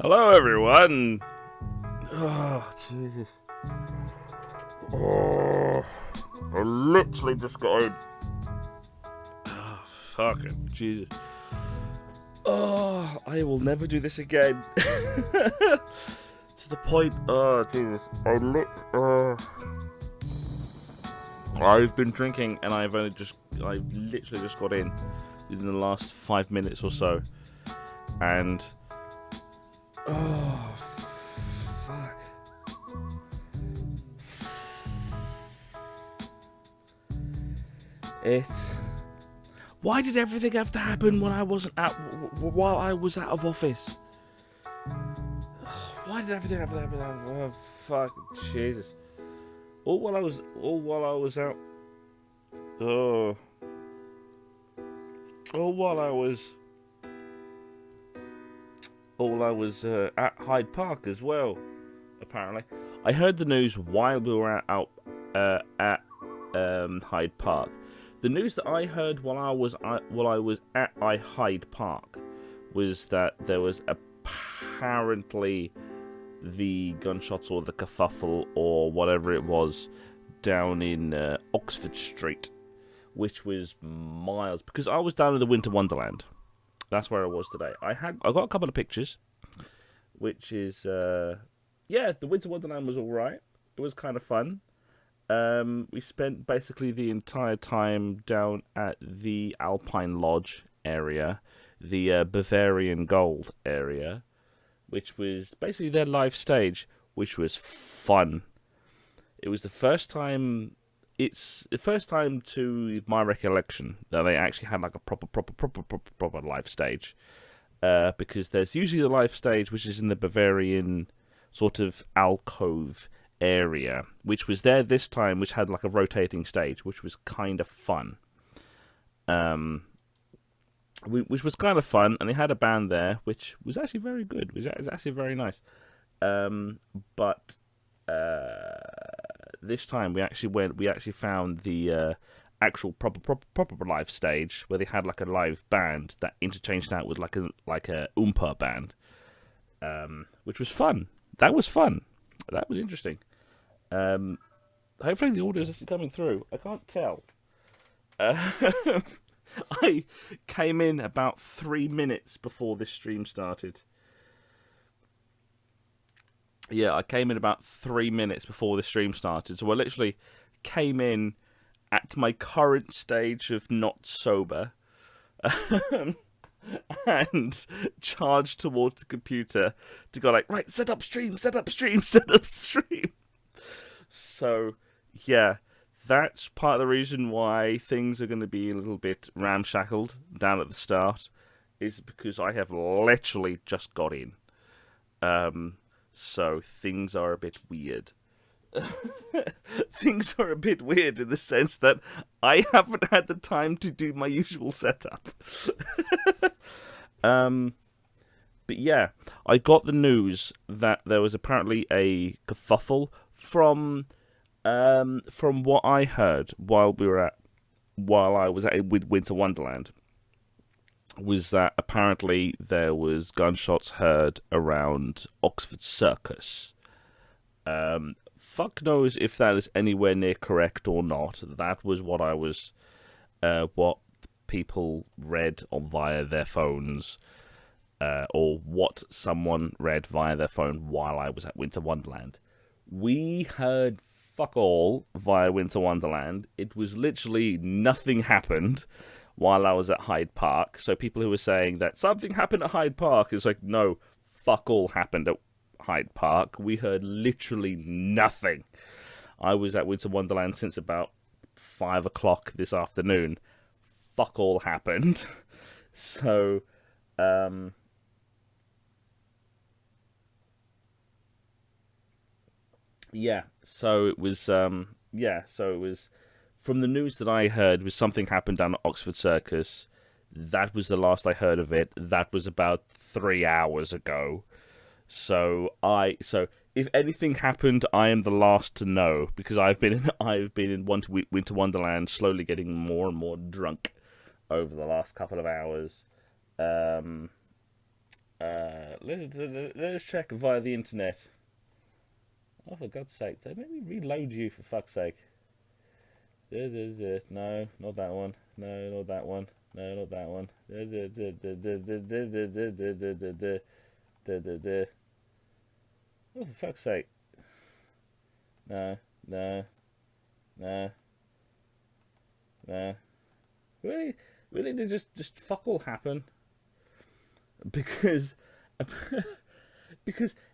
Hello, everyone. Oh, Jesus. Oh, I literally just got in. Oh, fucking Jesus. Oh, I will never do this again. To the point. Oh, Jesus. I've been drinking and I've literally just got in within the last 5 minutes or so. And oh, fuck. Why did everything have to happen when I wasn't while I was out of office? Why did everything have to happen? Oh, fuck, Jesus. All while I was out. Oh. All while I was at Hyde Park as well, apparently. I heard the news while we were out at Hyde Park. The news that I heard while I was at Hyde Park was that there was apparently the gunshots or the kerfuffle or whatever it was down in Oxford Street, which was miles, because I was down in the Winter Wonderland. That's where I was today. I got a couple of pictures, which is the Winter Wonderland was all right. It was kind of fun. We spent basically the entire time down at the Alpine Lodge area, the Bavarian Gold area, which was basically their live stage, which was fun. It was the first time. It's the first time, to my recollection, that they actually had like a proper live stage. Because there's usually the live stage, which is in the Bavarian sort of alcove area, which was there this time, which had like a rotating stage, which was kind of fun. Which was kind of fun, and they had a band there, which was actually very good. It was actually very nice. But this time we actually found the actual proper live stage, where they had like a live band that interchanged out with like a oompa band, which was fun. That was fun. That was interesting. Hopefully the audio is coming through. I can't tell. I came in about 3 minutes before this stream started. Yeah, I came in about 3 minutes before the stream started, so I literally came in at my current stage of not sober and charged towards the computer to go like, right, set up stream, set up stream, set up stream. So, yeah, that's part of the reason why things are going to be a little bit ramshackled down at the start, is because I have literally just got in. So things are a bit weird. Things are a bit weird in the sense that I haven't had the time to do my usual setup. But yeah, I got the news that there was apparently a kerfuffle from what I heard while I was at Winter Wonderland, was that apparently there was gunshots heard around Oxford Circus. Fuck knows if that is anywhere near correct or not. That was what people read via their phones, or what someone read via their phone while I was at Winter Wonderland. We heard fuck all via Winter Wonderland. It was literally nothing happened while I was at Hyde Park. So people who were saying that something happened at Hyde Park, is like, no, fuck all happened at Hyde Park. We heard literally nothing. I was at Winter Wonderland since about 5 o'clock this afternoon. Fuck all happened. So, yeah. So it was, So it was, from the news that I heard, was something happened down at Oxford Circus. That was the last I heard of it. That was about 3 hours ago. So if anything happened, I am the last to know, because I've been in Winter Wonderland, slowly getting more and more drunk over the last couple of hours. Let's check via the internet. Oh, for God's sake! Let me reload you, for fuck's sake. No, not that one. No, not that one. No, not that one. Oh, for fuck's sake. No. Really did just fuck all happen? Because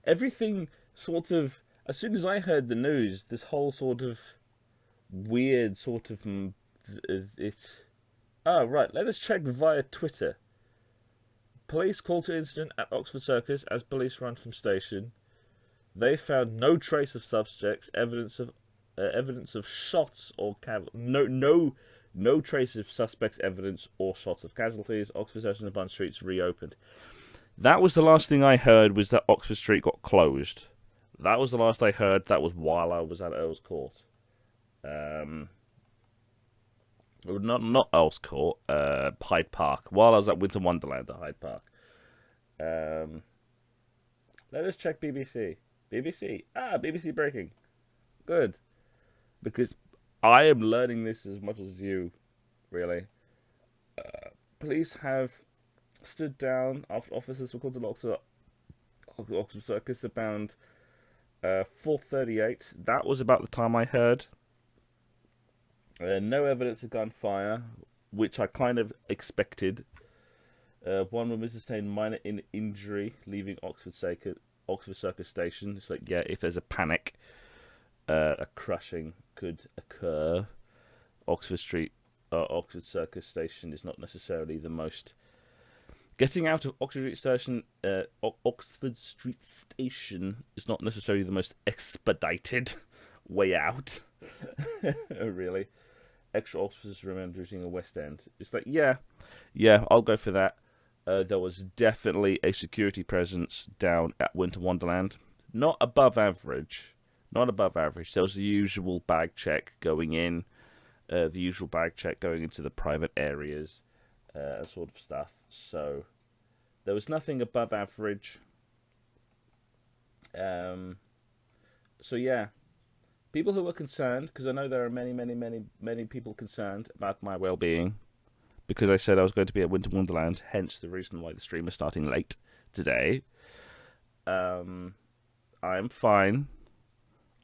everything sort of, as soon as I heard the news, this whole sort of weird sort of it. Oh, right, let us check via Twitter. Police call to incident at Oxford Circus as police run from station. They found no trace of suspects, evidence of shots or no trace of suspects, evidence or shots of casualties. Oxford Circus and Bun Streets reopened. That was the last thing I heard, was that Oxford Street got closed. That was the last I heard. That was while I was at Earl's Court. Not Earl's Court. Hyde Park. While I was at Winter Wonderland at Hyde Park. Let us check BBC. BBC breaking. Good. Because I am learning this as much as you, really. Police have stood down after officers were called to Oxford Circus around 4:38. That was about the time I heard. No evidence of gunfire, which I kind of expected. One woman sustained minor injury leaving Oxford Circus station. It's like, yeah, if there's a panic, a crushing could occur. Oxford Circus station is not necessarily the most. Getting out of Oxford Street Station is not necessarily the most expedited way out. Really. Extra officers remember using a West End. It's like, yeah, I'll go for that. There was definitely a security presence down at Winter Wonderland. Not above average. There was the usual bag check going in. The usual bag check going into the private areas. Sort of stuff. So there was nothing above average. So yeah, people who were concerned, because I know there are many people concerned about my well-being, because I said I was going to be at Winter Wonderland, hence the reason why the stream is starting late today. I I'm fine.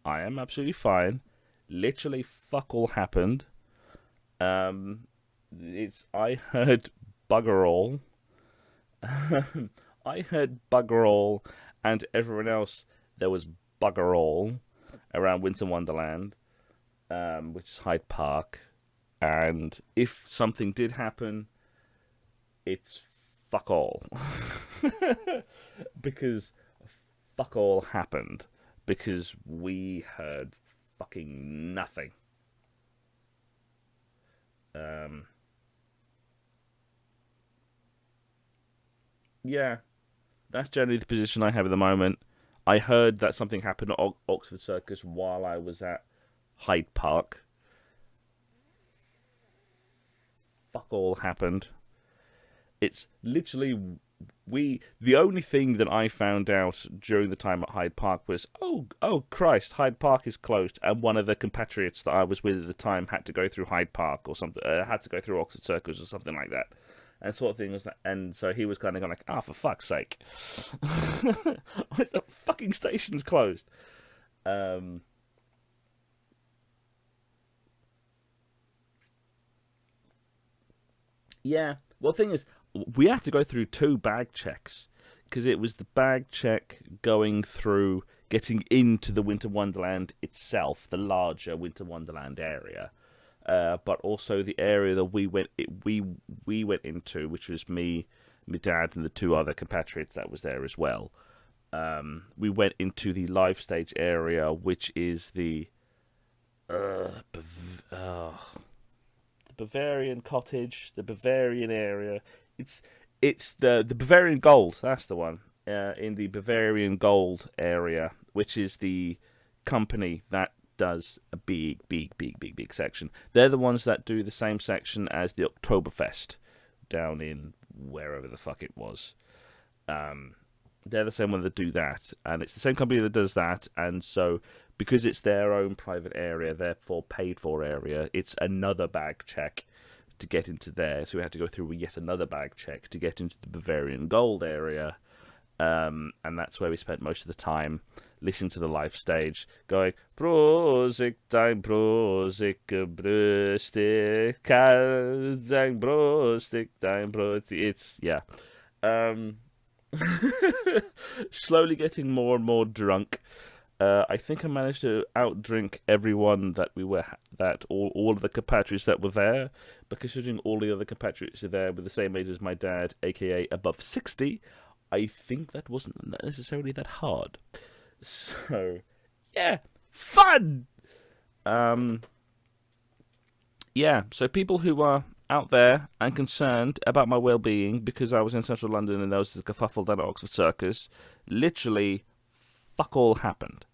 I am absolutely fine. Literally, fuck all happened. I heard bugger all. I heard bugger all, and everyone else there was bugger all around Winter Wonderland, which is Hyde Park. And if something did happen, it's fuck all. Because fuck all happened. Because we heard fucking nothing. Yeah, that's generally the position I have at the moment. I heard that something happened at Oxford Circus while I was at Hyde Park. Fuck all happened. It's literally the only thing that I found out during the time at Hyde Park was, oh Christ, Hyde Park is closed, and one of the compatriots that I was with at the time had to go through Hyde Park or something, had to go through Oxford Circus or something like that, and sort of thing was, and so he was kind of going like, for fuck's sake, the fucking station's closed. Yeah. Well, the thing is, we had to go through 2 bag checks because it was the bag check going through getting into the Winter Wonderland itself, the larger Winter Wonderland area, but also the area that we went into, which was me, my dad, and the 2 other compatriots that was there as well. We went into the live stage area, which is the Bavarian Cottage, the Bavarian area. It's the Bavarian Gold. That's the one. In the Bavarian Gold area, which is the company that does a big section. They're the ones that do the same section as the Oktoberfest down in wherever the fuck it was. They're the same one that do that, and it's the same company that does that, and so because it's their own private area, therefore paid for area, it's another bag check to get into there. So we had to go through yet another bag check to get into the Bavarian Gold area, and that's where we spent most of the time listening to the live stage, going Prozik dein Prozik brüstig, dein Brustig dein Brust. It's slowly getting more and more drunk. I think I managed to outdrink everyone all of the compatriots that were there, but considering all the other compatriots are there with the same age as my dad, aka above 60, I think that wasn't necessarily that hard. So, yeah, fun! Yeah, so people who are out there and concerned about my well-being because I was in central London and there was this kerfuffle down at Oxford Circus, literally, fuck all happened.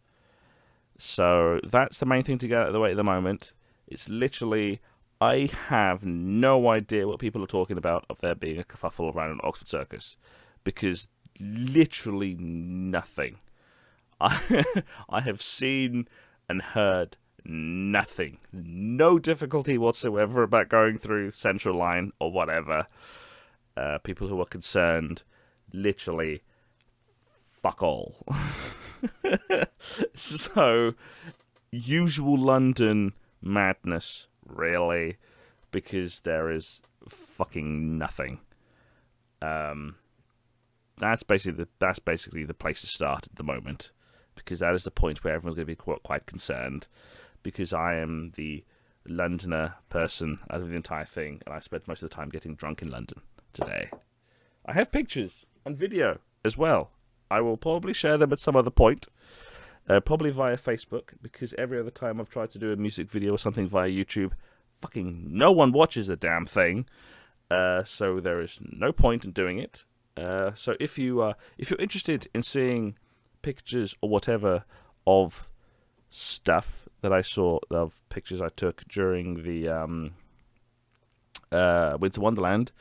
So that's the main thing to get out of the way at the moment. It's literally, I have no idea what people are talking about of there being a kerfuffle around an Oxford Circus, because literally nothing. I have seen and heard nothing. No difficulty whatsoever about going through Central Line or whatever. People who are concerned, literally, fuck all. So, usual London madness, really, because there is fucking nothing. That's basically the place to start at the moment, because that is the point where everyone's going to be quite concerned, because I am the Londoner person out of the entire thing, and I spent most of the time getting drunk in London today. I have pictures and video as well. I will probably share them at some other point, probably via Facebook, because every other time I've tried to do a music video or something via YouTube, fucking no one watches the damn thing, so there is no point in doing it. So if you're interested in seeing pictures or whatever of stuff that I saw, of pictures I took during the Winter Wonderland,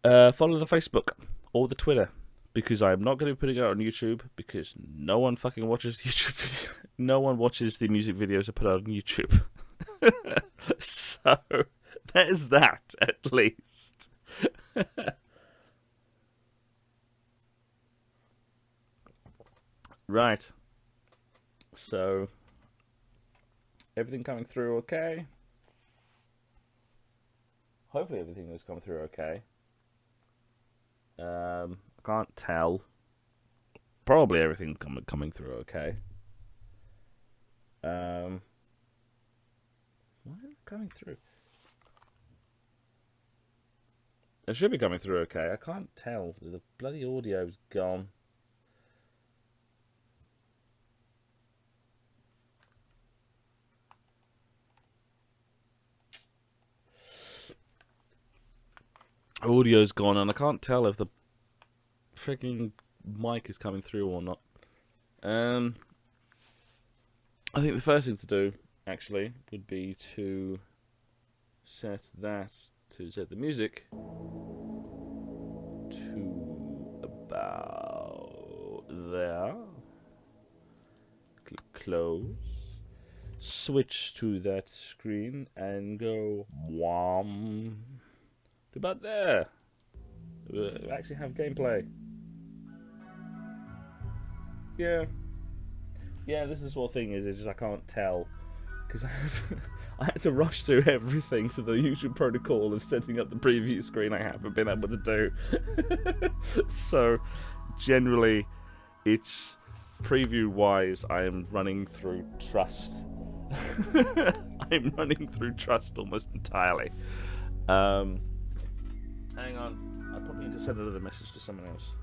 follow the Facebook or the Twitter, because I'm not going to be putting it out on YouTube, because no one fucking watches the YouTube video. No one watches the music videos I put out on YouTube. So there's that, at least. Right. So, everything coming through okay? Hopefully everything is coming through okay. I can't tell. Probably everything coming through okay. Why is it coming through? It should be coming through okay. I can't tell. The bloody audio's gone. Audio's gone, and I can't tell if the freaking mic is coming through or not. I think the first thing to do, actually, would be to set the music to about there. Click close. Switch to that screen and go wham. To about there. We actually have gameplay. Yeah. Yeah, this is the sort of thing is just I can't tell. Because I had to rush through everything to the usual protocol of setting up the preview screen I haven't been able to do. So, generally, it's preview-wise, I am running through Trust. I'm running through Trust almost entirely. Hang on. I probably need to send another message to someone else.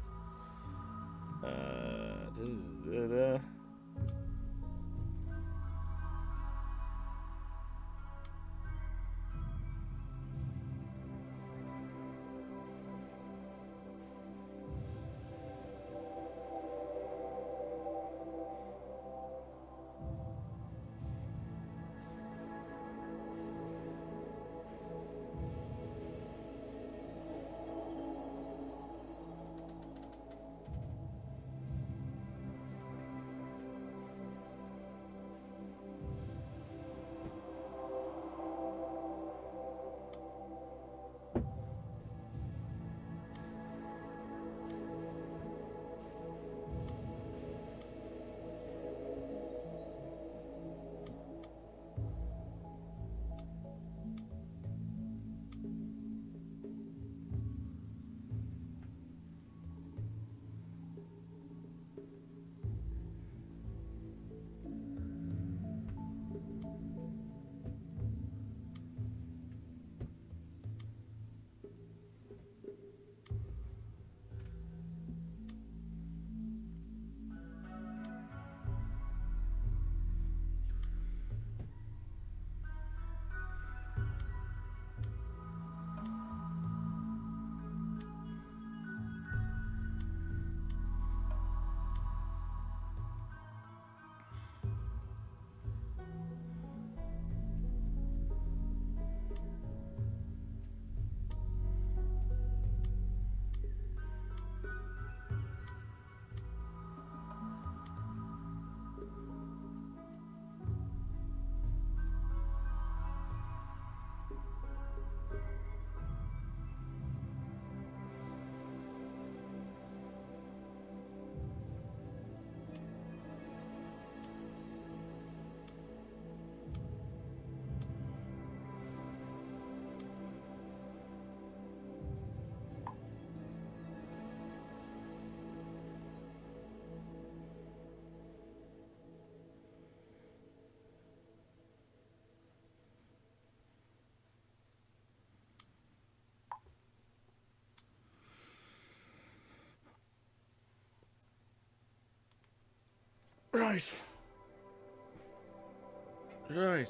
Right.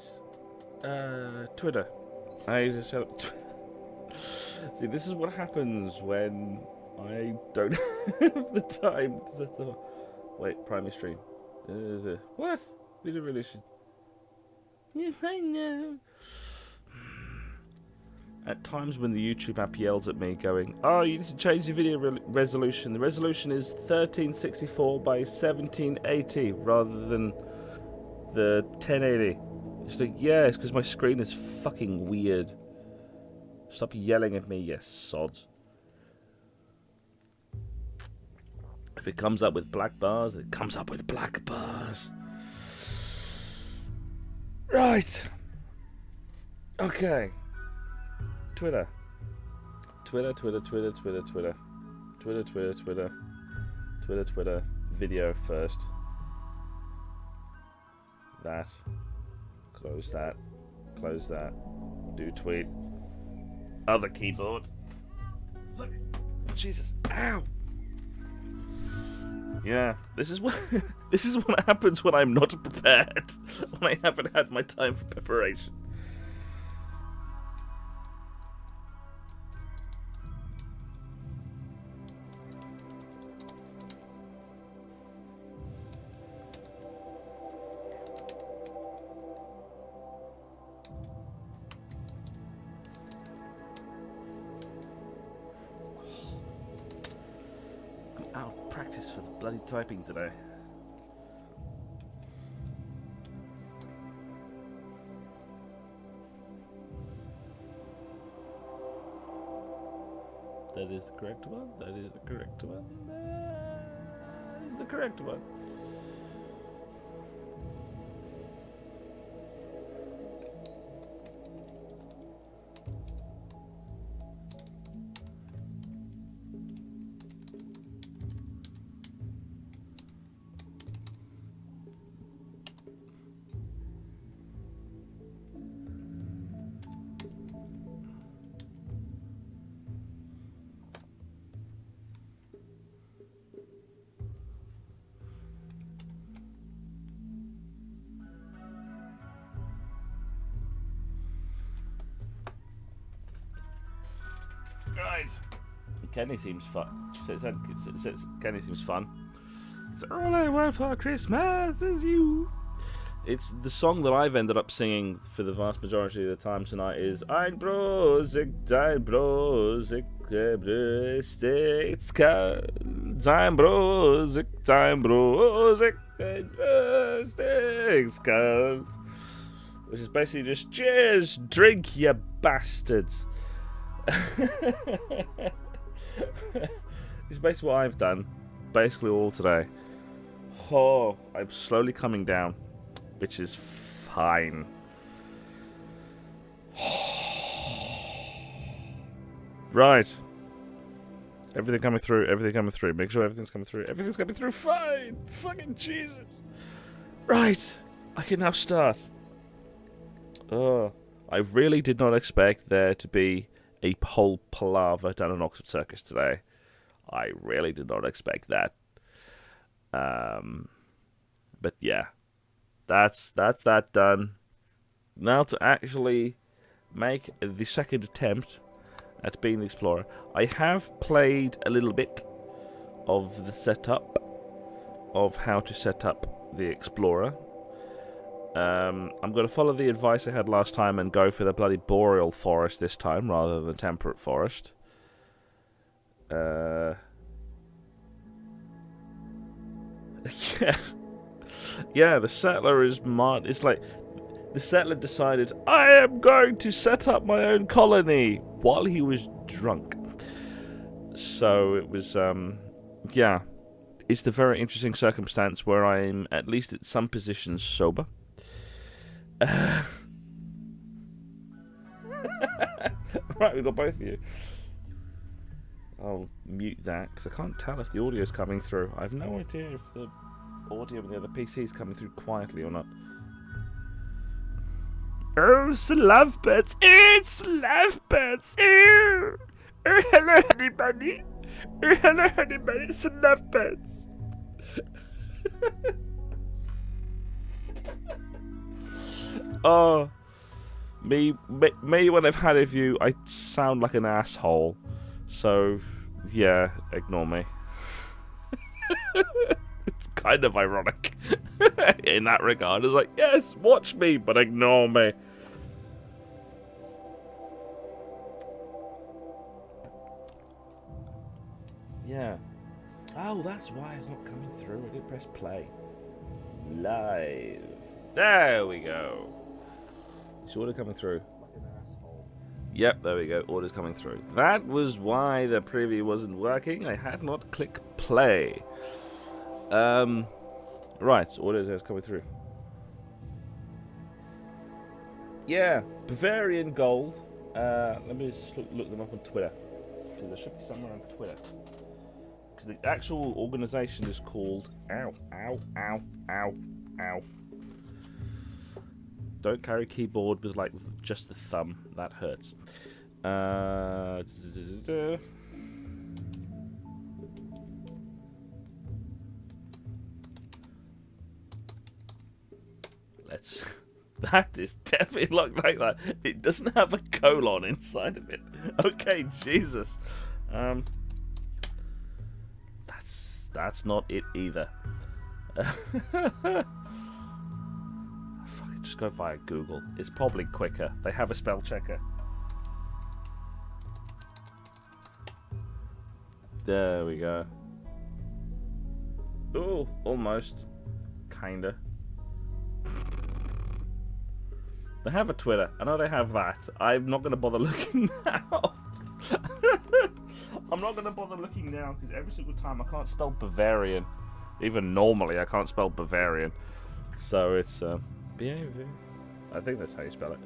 Twitter. I just set up. See, this is what happens when I don't have the time to set up. Wait, primary stream. What? Video release. Yeah, I know. At times when the YouTube app yells at me going, oh, you need to change the video resolution. The resolution is 1364 by 1780 rather than the 1080. It's like, yeah, it's because my screen is fucking weird. Stop yelling at me, you sods. If it comes up with black bars, it comes up with black bars. Right. Okay. Twitter. Video first. That. Close that. Close that. Do tweet. Other keyboard. Jesus. Ow. Yeah, this is what happens when I'm not prepared. When I haven't had my time for preparation. Out of practice for the bloody typing today. That is the correct one. That is the correct one. That is the correct one. Right. Kenny seems fun. Kenny seems fun. It's all I want for Christmas is you. It's the song that I've ended up singing for the vast majority of the time tonight is Ein Brosig, dein Brosig, it's kalt. Ein Brosig, dein Brosig, it's kalt. Which is basically just, cheers, drink, you bastards. It's basically what I've done basically all today. Oh, I'm slowly coming down, which is fine. Right, everything coming through, make sure everything's coming through, fine. Fucking Jesus. Right, I can now start. I really did not expect there to be a whole palaver down an Oxford Circus today. I really did not expect that. But yeah, that's that done. Now to actually make the second attempt at being the Explorer. I have played a little bit of the setup of how to set up the Explorer. I'm going to follow the advice I had last time and go for the bloody boreal forest this time rather than the temperate forest. Yeah, the settler is mad. It's like the settler decided, I am going to set up my own colony while he was drunk. So it was, yeah. It's the very interesting circumstance where I'm at least at some positions sober. Right, we've got both of you. I'll mute that because I can't tell if the audio is coming through. I have no idea if the audio on the other PC is coming through quietly or not. Oh, it's lovebirds! It's lovebirds! Oh, hello, honey bunny! Oh, hello, honey bunny! It's lovebirds! Oh, me when I've had a view, I sound like an asshole. So, yeah, ignore me. It's kind of ironic in that regard. It's like, yes, watch me, but ignore me. Yeah. Oh, that's why it's not coming through. I did press play. Live. There we go. Is order coming through? Yep, there we go. Order's coming through. That was why the preview wasn't working. I had not clicked play. Right, so what is it coming through? Yeah, Bavarian Gold. Let me just look them up on Twitter. Because there should be somewhere on Twitter. Because the actual organisation is called... Ow, ow, ow, ow, ow. Don't carry keyboard with, like, just the thumb. That hurts. Let's... That is definitely look like that. It doesn't have a colon inside of it. Okay, Jesus. That's not it either. Fucking just go via Google. It's probably quicker. They have a spell checker. There we go. Ooh, almost. Kinda. They have a Twitter. I know they have that. I'm not going to bother looking now. I'm not going to bother looking now because every single time I can't spell Bavarian. Even normally I can't spell Bavarian. So it's B-A-V. I think that's how you spell it.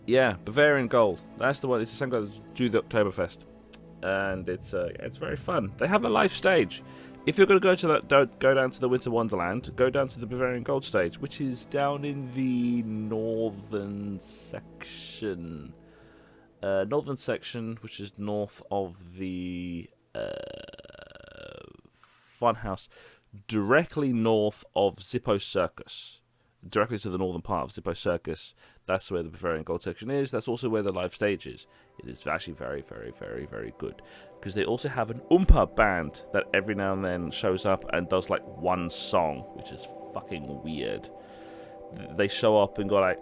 Yeah, Bavarian Gold. That's the one. It's the same guy that's do the Oktoberfest. And it's very fun. They have a live stage. If you're going to go to that, don't go down to the Winter Wonderland. Go down to the Bavarian Gold stage, which is down in the northern section. Northern section, which is north of the Funhouse, directly north of Zippo Circus. Directly to the northern part of Zippo Circus. That's where the Bavarian Gold section is. That's also where the live stage is. It is actually very, very, very, very good. Because they also have an Oompa band that every now and then shows up and does like one song, which is fucking weird. They show up and go like,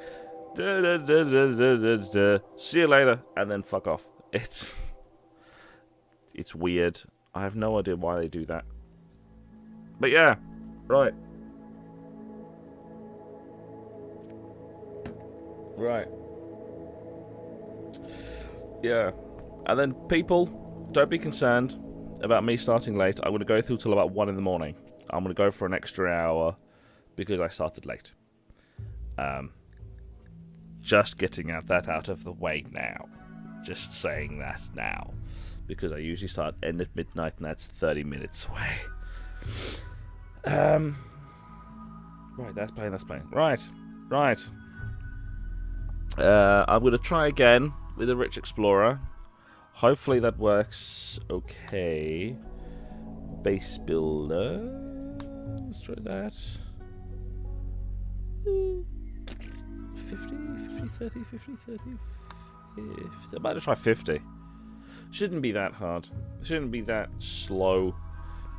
da, da, da, da, da, da, da, see you later, and then fuck off. It's weird. I have no idea why they do that. But yeah, right. Right. Yeah. And then people, don't be concerned about me starting late. I'm going to go through till about 1 in the morning. I'm going to go for an extra hour because I started late. Just getting that out of the way now. Just saying that now. Because I usually start end at midnight and that's 30 minutes away. Right, that's playing. Right. I'm going to try again with a Rich Explorer. Hopefully that works okay. Base Builder. Let's try that. 50, 30, 50, 30, 50. I might try 50. Shouldn't be that hard. Shouldn't be that slow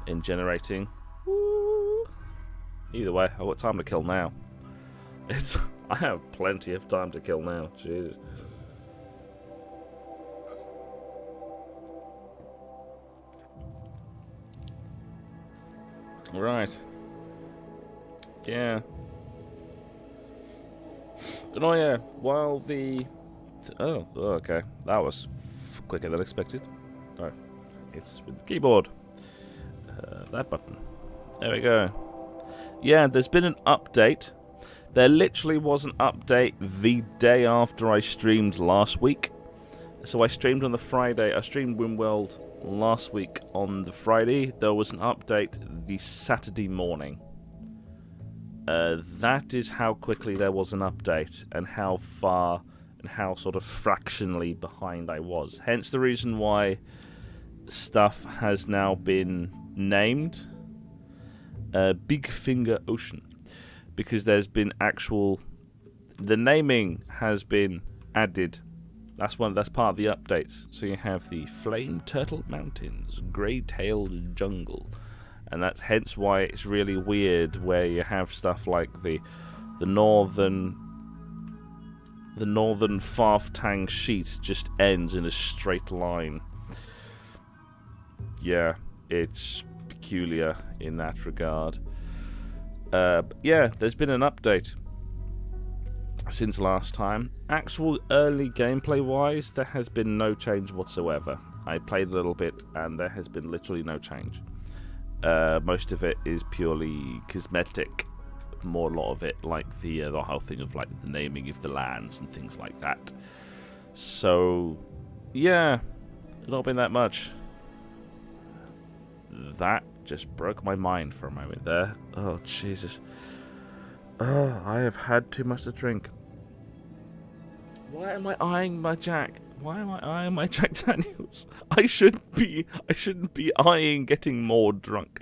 in generating. Woo. Either way, I've got time to kill now. I have plenty of time to kill now. Jesus. Right. Yeah. Oh yeah. While the oh okay, that was quicker than expected. No, it's with the keyboard. That button. There we go. Yeah, there's been an update. There literally was an update the day after I streamed last week. So I streamed on the Friday. I streamed RimWorld last week on the Friday. There was an update the Saturday morning. That is how quickly there was an update and how far and how sort of fractionally behind I was. Hence the reason why stuff has now been named Big Finger Ocean. Because there's been the naming has been added. That's part of the updates. So you have the Flame Turtle Mountains, Grey-tailed Jungle, and that's hence why it's really weird where you have stuff like the northern Farftang sheet just ends in a straight line. Yeah, it's peculiar in that regard. Yeah, there's been an update since last time. Actual early gameplay wise, there has been no change whatsoever. I played a little bit, and there has been literally no change. Most of it is purely cosmetic. More a lot of it like the whole thing of like the naming of the lands and things like that. So yeah, not been that much. That just broke my mind for a moment there. Oh Jesus. Oh, I have had too much to drink. Why am I eyeing my Jack? Why am I eyeing my Jack Daniels? I shouldn't be eyeing getting more drunk.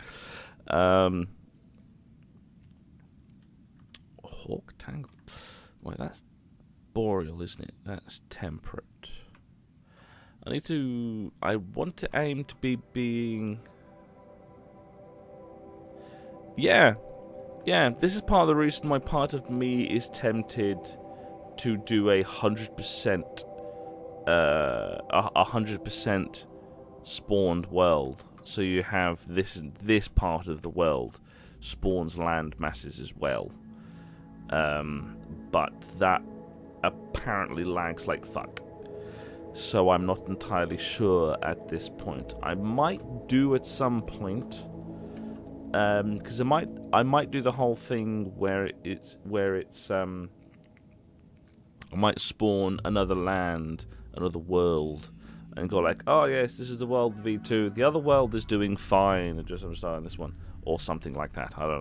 Hawk Tangle. Wait, that's boreal, isn't it? That's temperate. I want to aim to be being... Yeah, this is part of the reason why part of me is tempted to do 100% 100% spawned world. So you have this part of the world spawns land masses as well. But that apparently lags like fuck. So I'm not entirely sure at this point. I might do at some point, because I might do the whole thing where it's I might spawn another land, another world, and go like, oh yes, this is the world V2. The other world is doing fine, and I'm starting this one, or something like that. I don't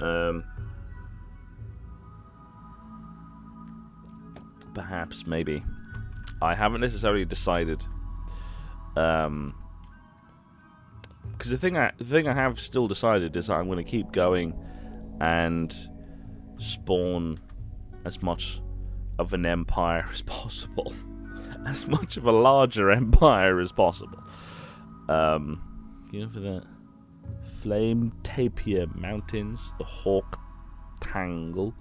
know. Perhaps, maybe. I haven't necessarily decided. Because the thing I have still decided is that I'm going to keep going and spawn as much of an empire as possible, as much of a larger empire as possible. You know, for the Flame Tapir Mountains, the Hawk Tangle,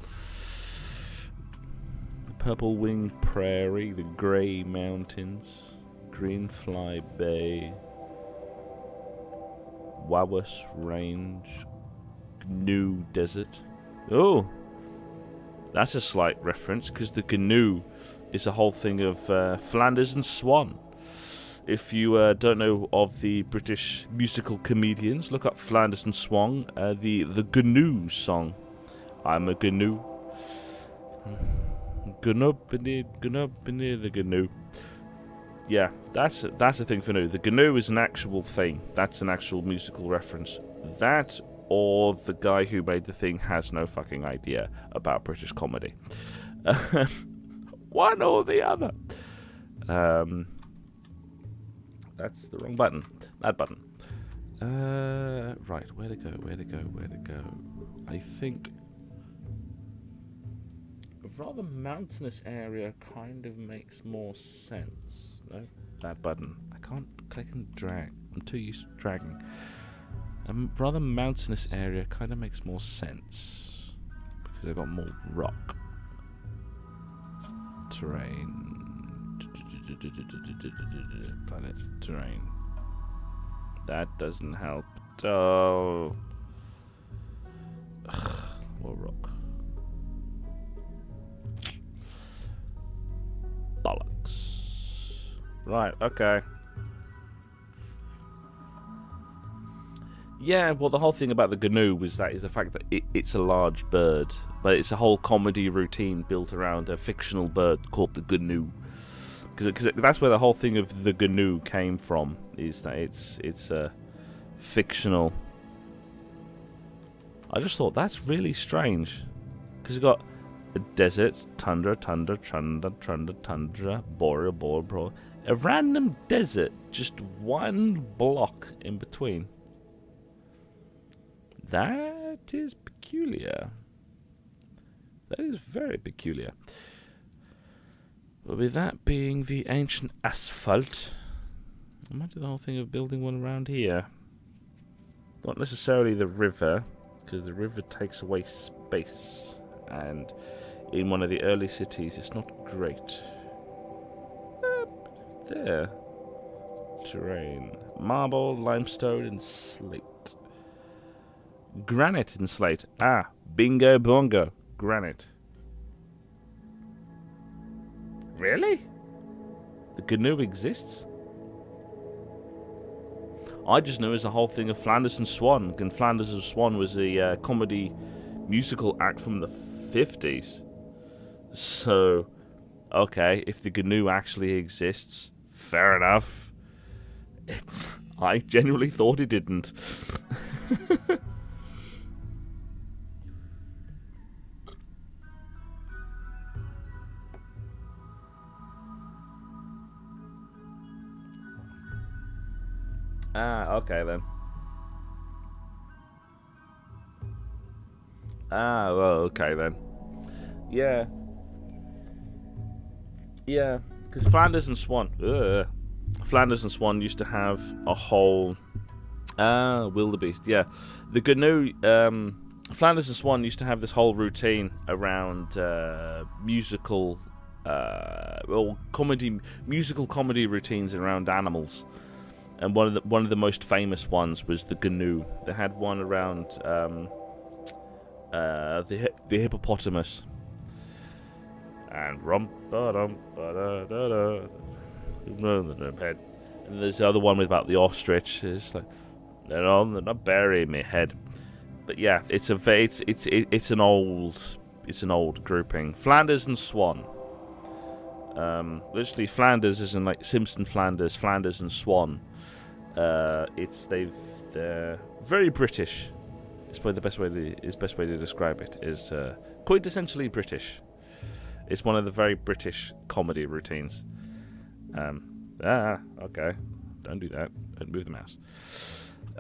the Purple Wing Prairie, the Grey Mountains, Greenfly Bay, Wawas Range, GNU Desert. Oh, that's a slight reference, because the GNU is a whole thing of Flanders and Swan. If you don't know of the British musical comedians, look up Flanders and Swan, the GNU song. I'm a GNU. Gonna be the GNU. Yeah, that's a thing for new. The GNU is an actual thing. That's an actual musical reference. That, or the guy who made the thing has no fucking idea about British comedy. One or the other. That's the wrong button. That button. Right, where to go? I think a rather mountainous area kind of makes more sense. No, that button. I can't click and drag. I'm too used to dragging. A rather mountainous area kind of makes more sense because I've got more rock terrain. Planet terrain. That doesn't help. Oh, more rock. Bollocks. Right. Okay. Yeah, well, the whole thing about the GNU is the fact that it's a large bird, but it's a whole comedy routine built around a fictional bird called the GNU. Because that's where the whole thing of the GNU came from, is that it's a fictional. I just thought that's really strange, because you've got a desert, tundra, boreal, a random desert, just one block in between. That is peculiar. That is very peculiar. But with that being the ancient asphalt, I might do the whole thing of building one around here. Not necessarily the river, because the river takes away space, and in one of the early cities it's not great. There. Terrain. Marble, limestone, and slate. Granite and slate. Ah, bingo bongo. Granite. Really? The GNU exists? I just knew it was the whole thing of Flanders and Swan. And Flanders and Swan was a comedy musical act from the 50s. So, okay, if the GNU actually exists, fair enough. I genuinely thought it didn't. Okay then. Well, okay then. Yeah. Yeah, because Flanders and Swan... Flanders and Swan used to have a whole... wildebeest, yeah. The GNU... Flanders and Swan used to have this whole routine around musical comedy routines around animals. And one of the most famous ones was the GNU. They had one around the hippopotamus. And and there's the other one about the ostrich. It's like they're not burying my head. But yeah, it's an old grouping. Flanders and Swan. Literally Flanders isn't like Simpson Flanders, Flanders and Swan. They're very British. It's probably the best way to describe it is quintessentially British. It's one of the very British comedy routines. Okay. Don't do that. Don't move the mouse.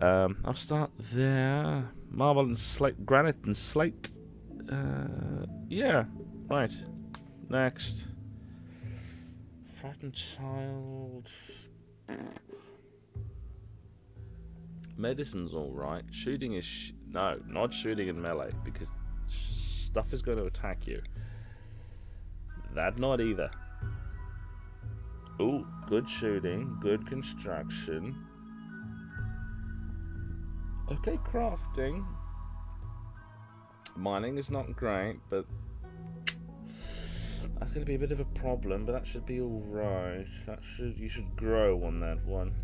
I'll start there. Marble and slate, granite and slate. Yeah. Right. Next. Frightened child. Medicine's alright. Shooting is... no, not shooting in melee, because stuff is going to attack you. That not either. Ooh, good shooting, good construction. Okay, crafting. Mining is not great, but that's going to be a bit of a problem, but that should be alright. You should grow on that one.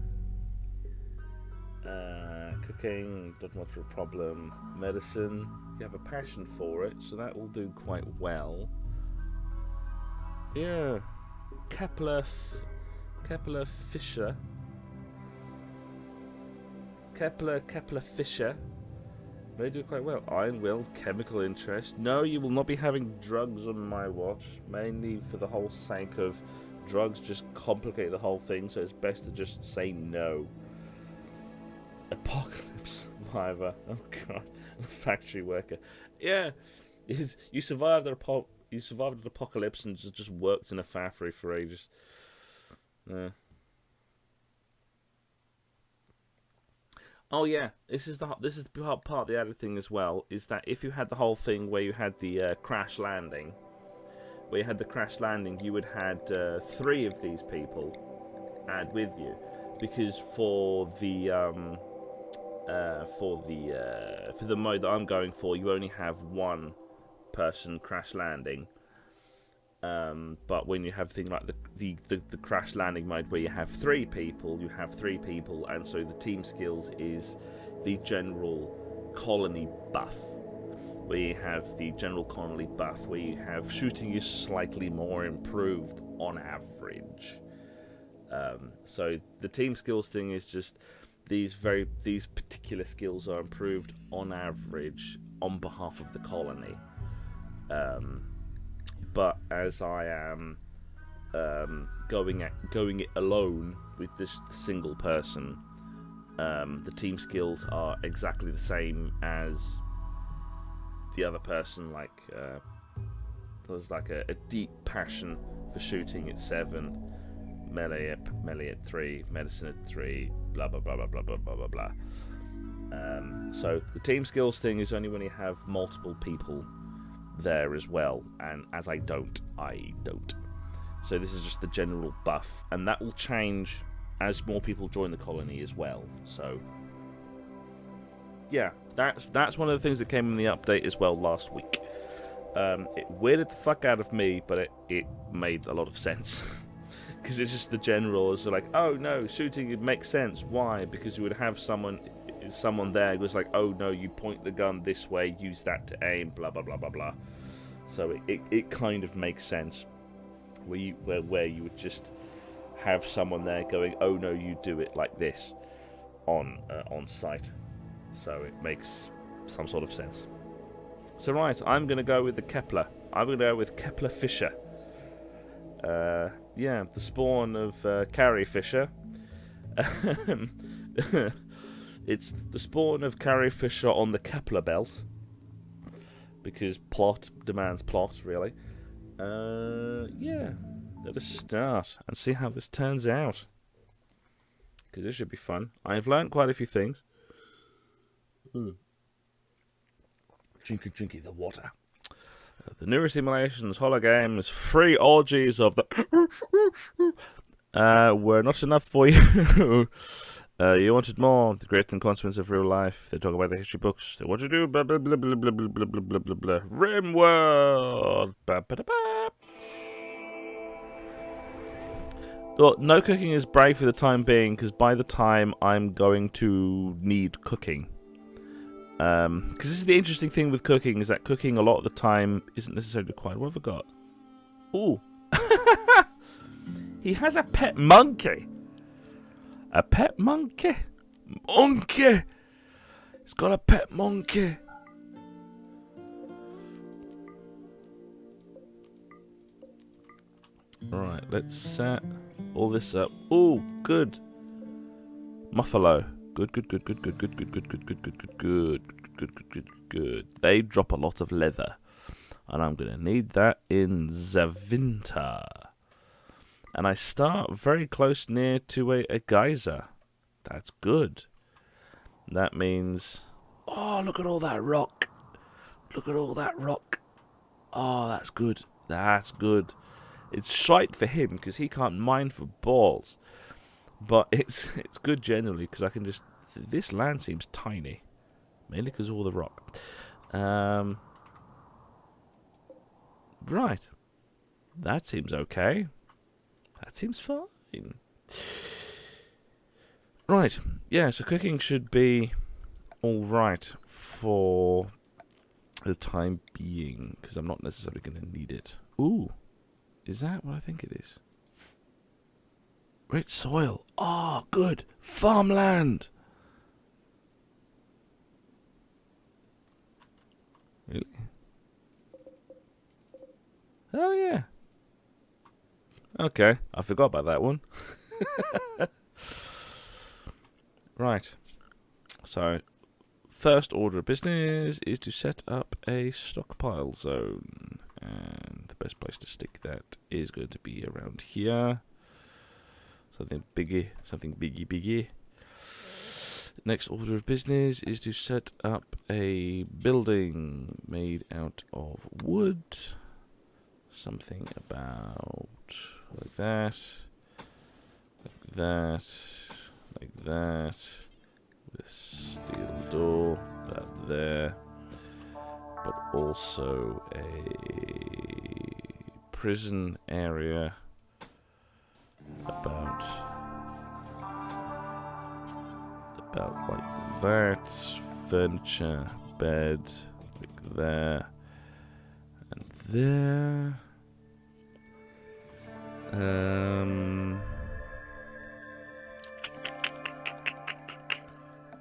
Cooking, not much of a problem. Medicine, you have a passion for it, so that will do quite well. Yeah. Kepler Fisher. Kepler Fisher. They do quite well. Iron will, chemical interest. No, you will not be having drugs on my watch. Mainly for the whole sake of drugs just complicate the whole thing, so it's best to just say no. Apocalypse survivor. Oh god. A factory worker. Yeah. You survived an apocalypse and just worked in a factory for ages. Yeah. Oh yeah, this is part of the other thing as well, is that if you had the whole thing where you had the crash landing, you would had 3 of these people add with you, because for the mode that I'm going for, you only have 1 person crash landing. But when you have things like the crash landing mode where you have 3 people, and so the team skills is the general colony buff, where you have the general colony buff, where you have shooting is slightly more improved on average. So the team skills thing is just these particular skills are improved on average on behalf of the colony. But as I am going it alone with this single person, the team skills are exactly the same as the other person. Like there's like a deep passion for shooting at 7, melee at 3, medicine at 3, blah blah blah blah blah blah blah blah blah. So the team skills thing is only when you have multiple people there as well, and as I don't. So this is just the general buff, and that will change as more people join the colony as well. So yeah, that's one of the things that came in the update as well last week. It weirded the fuck out of me, but it made a lot of sense. Because it's just the generals are like, oh no, shooting, it makes sense. Why? Because you would have someone there who's like, oh no, you point the gun this way, use that to aim, blah blah blah blah blah. So it kind of makes sense where you would just have someone there going, oh no, you do it like this on site. So it makes some sort of sense. So right, I'm gonna go with the Kepler. I'm gonna go with Kepler Fisher. Yeah, the spawn of Carrie Fisher. It's the spawn of Carrie Fisher on the Kepler belt. Because plot demands plot, really. Yeah, let us start and see how this turns out. Because this should be fun. I've learned quite a few things. Drinky, the water. The newer simulations, hologames, free orgies of the were not enough for you. You wanted more. The great consequence of real life. They talk about the history books. They want to do blah blah blah blah blah blah blah blah blah blah. RimWorld. Well, no cooking is brave for the time being, because by the time I'm going to need cooking. Because this is the interesting thing with cooking, is that cooking a lot of the time isn't necessarily required. What have I got? Ooh. He has a pet monkey. A pet monkey? Monkey! He's got a pet monkey. Alright, let's set all this up. Ooh, good. Muffalo. Good. They drop a lot of leather. And I'm going to need that in the winter. And I start very close near to a geyser. That's good. That means... Oh, look at all that rock. Look at all that rock. Oh, that's good. That's good. It's shite for him, because he can't mine for balls. But it's good generally, because I can just... This land seems tiny. Mainly because of all the rock. Right. That seems okay. That seems fine. Right. Yeah, so cooking should be alright for the time being, because I'm not necessarily going to need it. Ooh. Is that what I think it is? Rich soil. Oh, good. Farmland. Really? Oh, yeah. Okay, I forgot about that one. Right. So, first order of business is to set up a stockpile zone. And the best place to stick that is going to be around here. Something biggie. Next order of business is to set up a building made out of wood. Something about like that, like that, with steel door, that there, but also a prison area about like that, furniture, bed, like there, and there.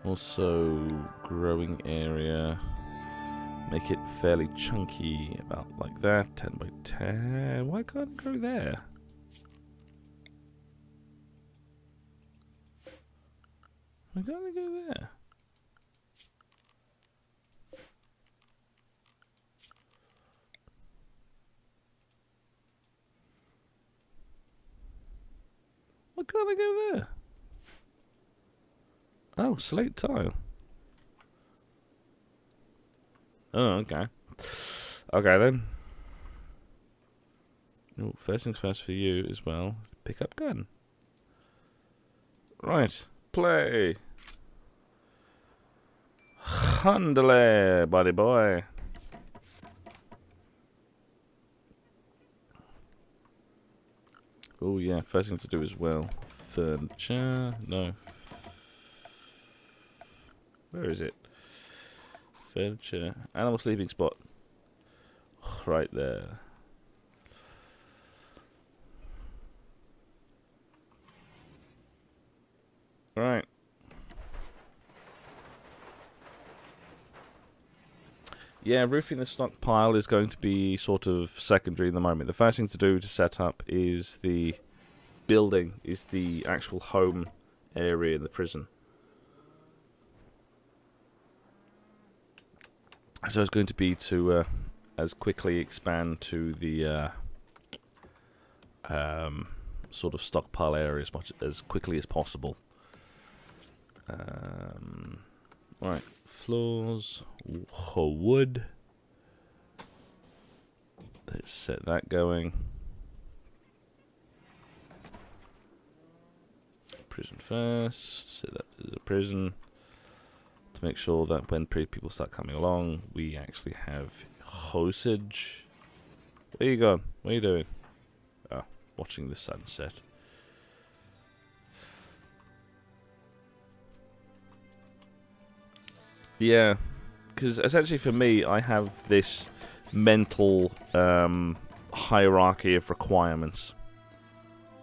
Also growing area, make it fairly chunky, about like that, 10 by 10. Why can't it go there? Why can't it go there? Why can't I go there? Oh, slate tile. Oh, okay. Okay, then. Oh, first things first for you as well. Pick up gun. Right. Play. Handle, buddy boy. Oh yeah, first thing to do as well. Furniture. No. Where is it? Furniture. Animal sleeping spot. Right there. Right. Yeah, roofing the stockpile is going to be sort of secondary in the moment. The first thing to do to set up is the building, is the actual home area in the prison. So it's going to be to as quickly expand to the sort of stockpile area as quickly as possible. Right, floors, wood. Let's set that going. Prison first. Set that as a prison to make sure that when people start coming along, we actually have hosage. Where you going? What are you doing? Oh, watching the sunset. Yeah, because essentially for me, I have this mental hierarchy of requirements.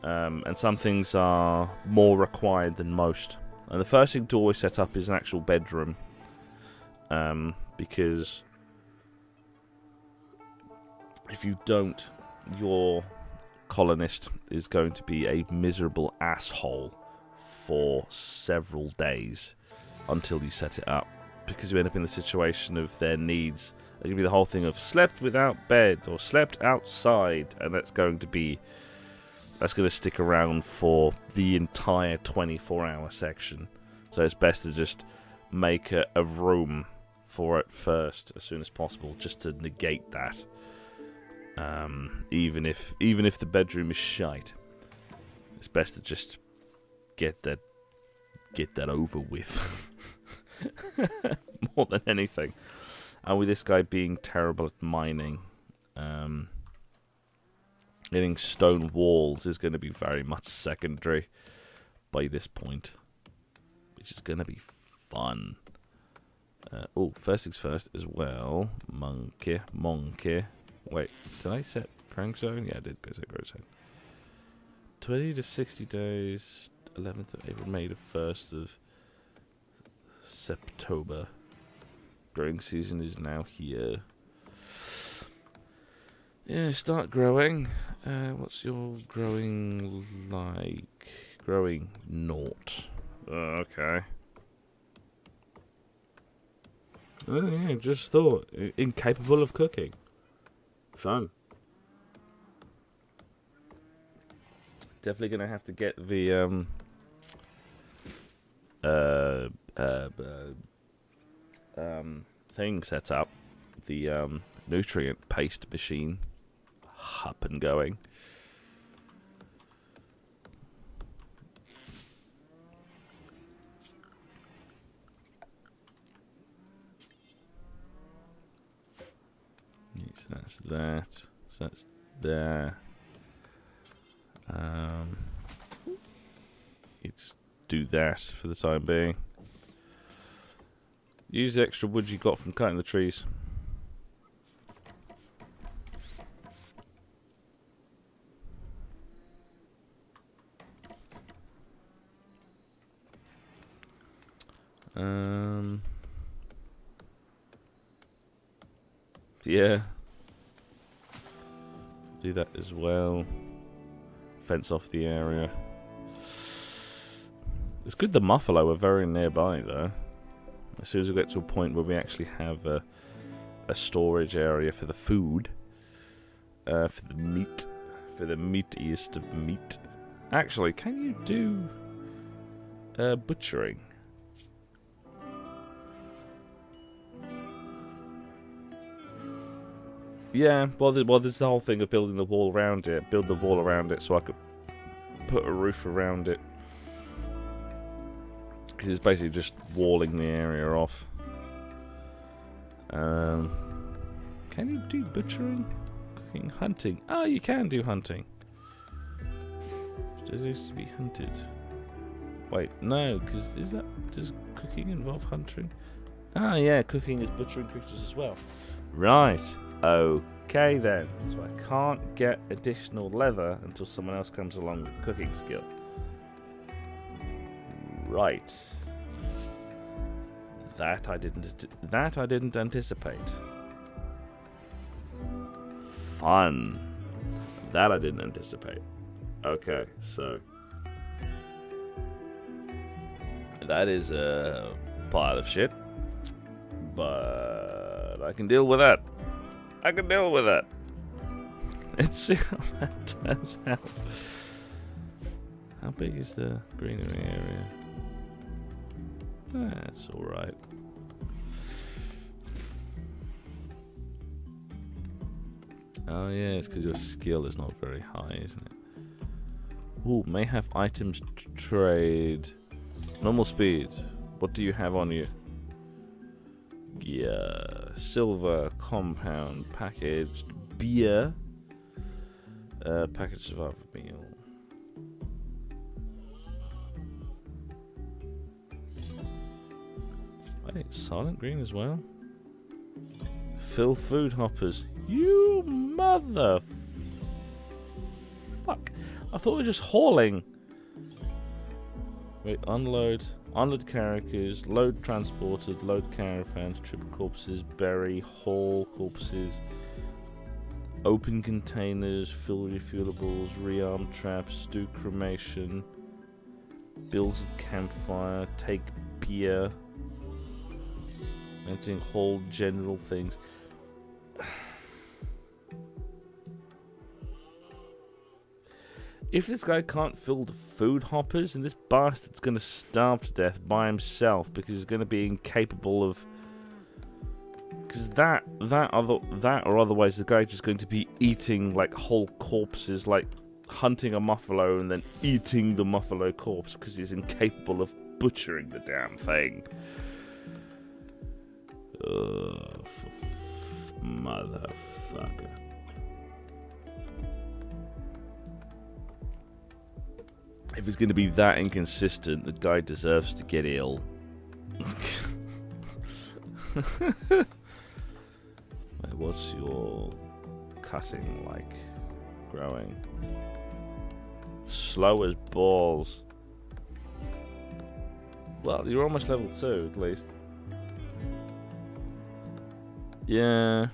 And some things are more required than most. And the first thing to always set up is an actual bedroom. Because if you don't, your colonist is going to be a miserable asshole for several days until you set it up. Because you end up in the situation of their needs. It can be the whole thing of slept without bed or slept outside, and that's going to stick around for the entire 24-hour section. So it's best to just make a room for it first as soon as possible, just to negate that. Even if the bedroom is shite, it's best to just get that over with. More than anything. And with this guy being terrible at mining, getting stone walls is going to be very much secondary by this point, which is going to be fun. First things first as well. Monkey. Wait, did I set crank zone? Yeah, I did go set crank zone. 20 to 60 days, 11th of April, May the 1st of September. Growing season is now here. Yeah, start growing. What's your growing like? Growing naught. Okay. Oh yeah, just thought. Incapable of cooking. Fun. Definitely gonna have to get the thing set up. The nutrient paste machine up and going. So that's that. So that's there. You just do that for the time being. Use the extra wood you got from cutting the trees. Yeah. Do that as well. Fence off the area. It's good the Muffalo are very nearby though. As soon as we get to a point where we actually have a storage area for the food. For the meat. For the meatiest of meat. Actually, can you do butchering? Yeah, well, there's the whole thing of building the wall around it. Build the wall around it so I could put a roof around it. Because it's basically just walling the area off. Can you do butchering? Cooking? Hunting? Oh, you can do hunting. Does it used to be hunted? Wait, no, because does cooking involve hunting? Ah, yeah, cooking is butchering creatures as well. Right. Okay then. So I can't get additional leather until someone else comes along with a cooking skill. Right. That I didn't anticipate. Fun. That I didn't anticipate. Okay, so that is a pile of shit, but I can deal with that. I can deal with that. Let's see how that turns out. How big is the greenery area? That's alright. Oh yeah, it's because your skill is not very high, isn't it? Ooh, may have items to trade. Normal speed. What do you have on you? Yeah, silver, compound, packaged, beer, packaged survival meal. Wait, silent green as well? Fill food hoppers. You mother... Fuck. I thought we were just hauling. Wait, unload. Unload carriages, load transported, load caravans, trip corpses, bury, haul corpses, open containers, fill refuelables, rearm traps, do cremation, builds a campfire, take beer, emptying haul general things. If this guy can't fill the food hoppers, then this bastard's going to starve to death by himself because he's going to be incapable of... Because that or otherwise the guy's just going to be eating like whole corpses, like hunting a muffalo and then eating the muffalo corpse because he's incapable of butchering the damn thing. Motherfucker. If it's going to be that inconsistent, the guy deserves to get ill. Wait, what's your cutting like? Growing. Slow as balls. Well, you're almost level 2 at least. Yeah.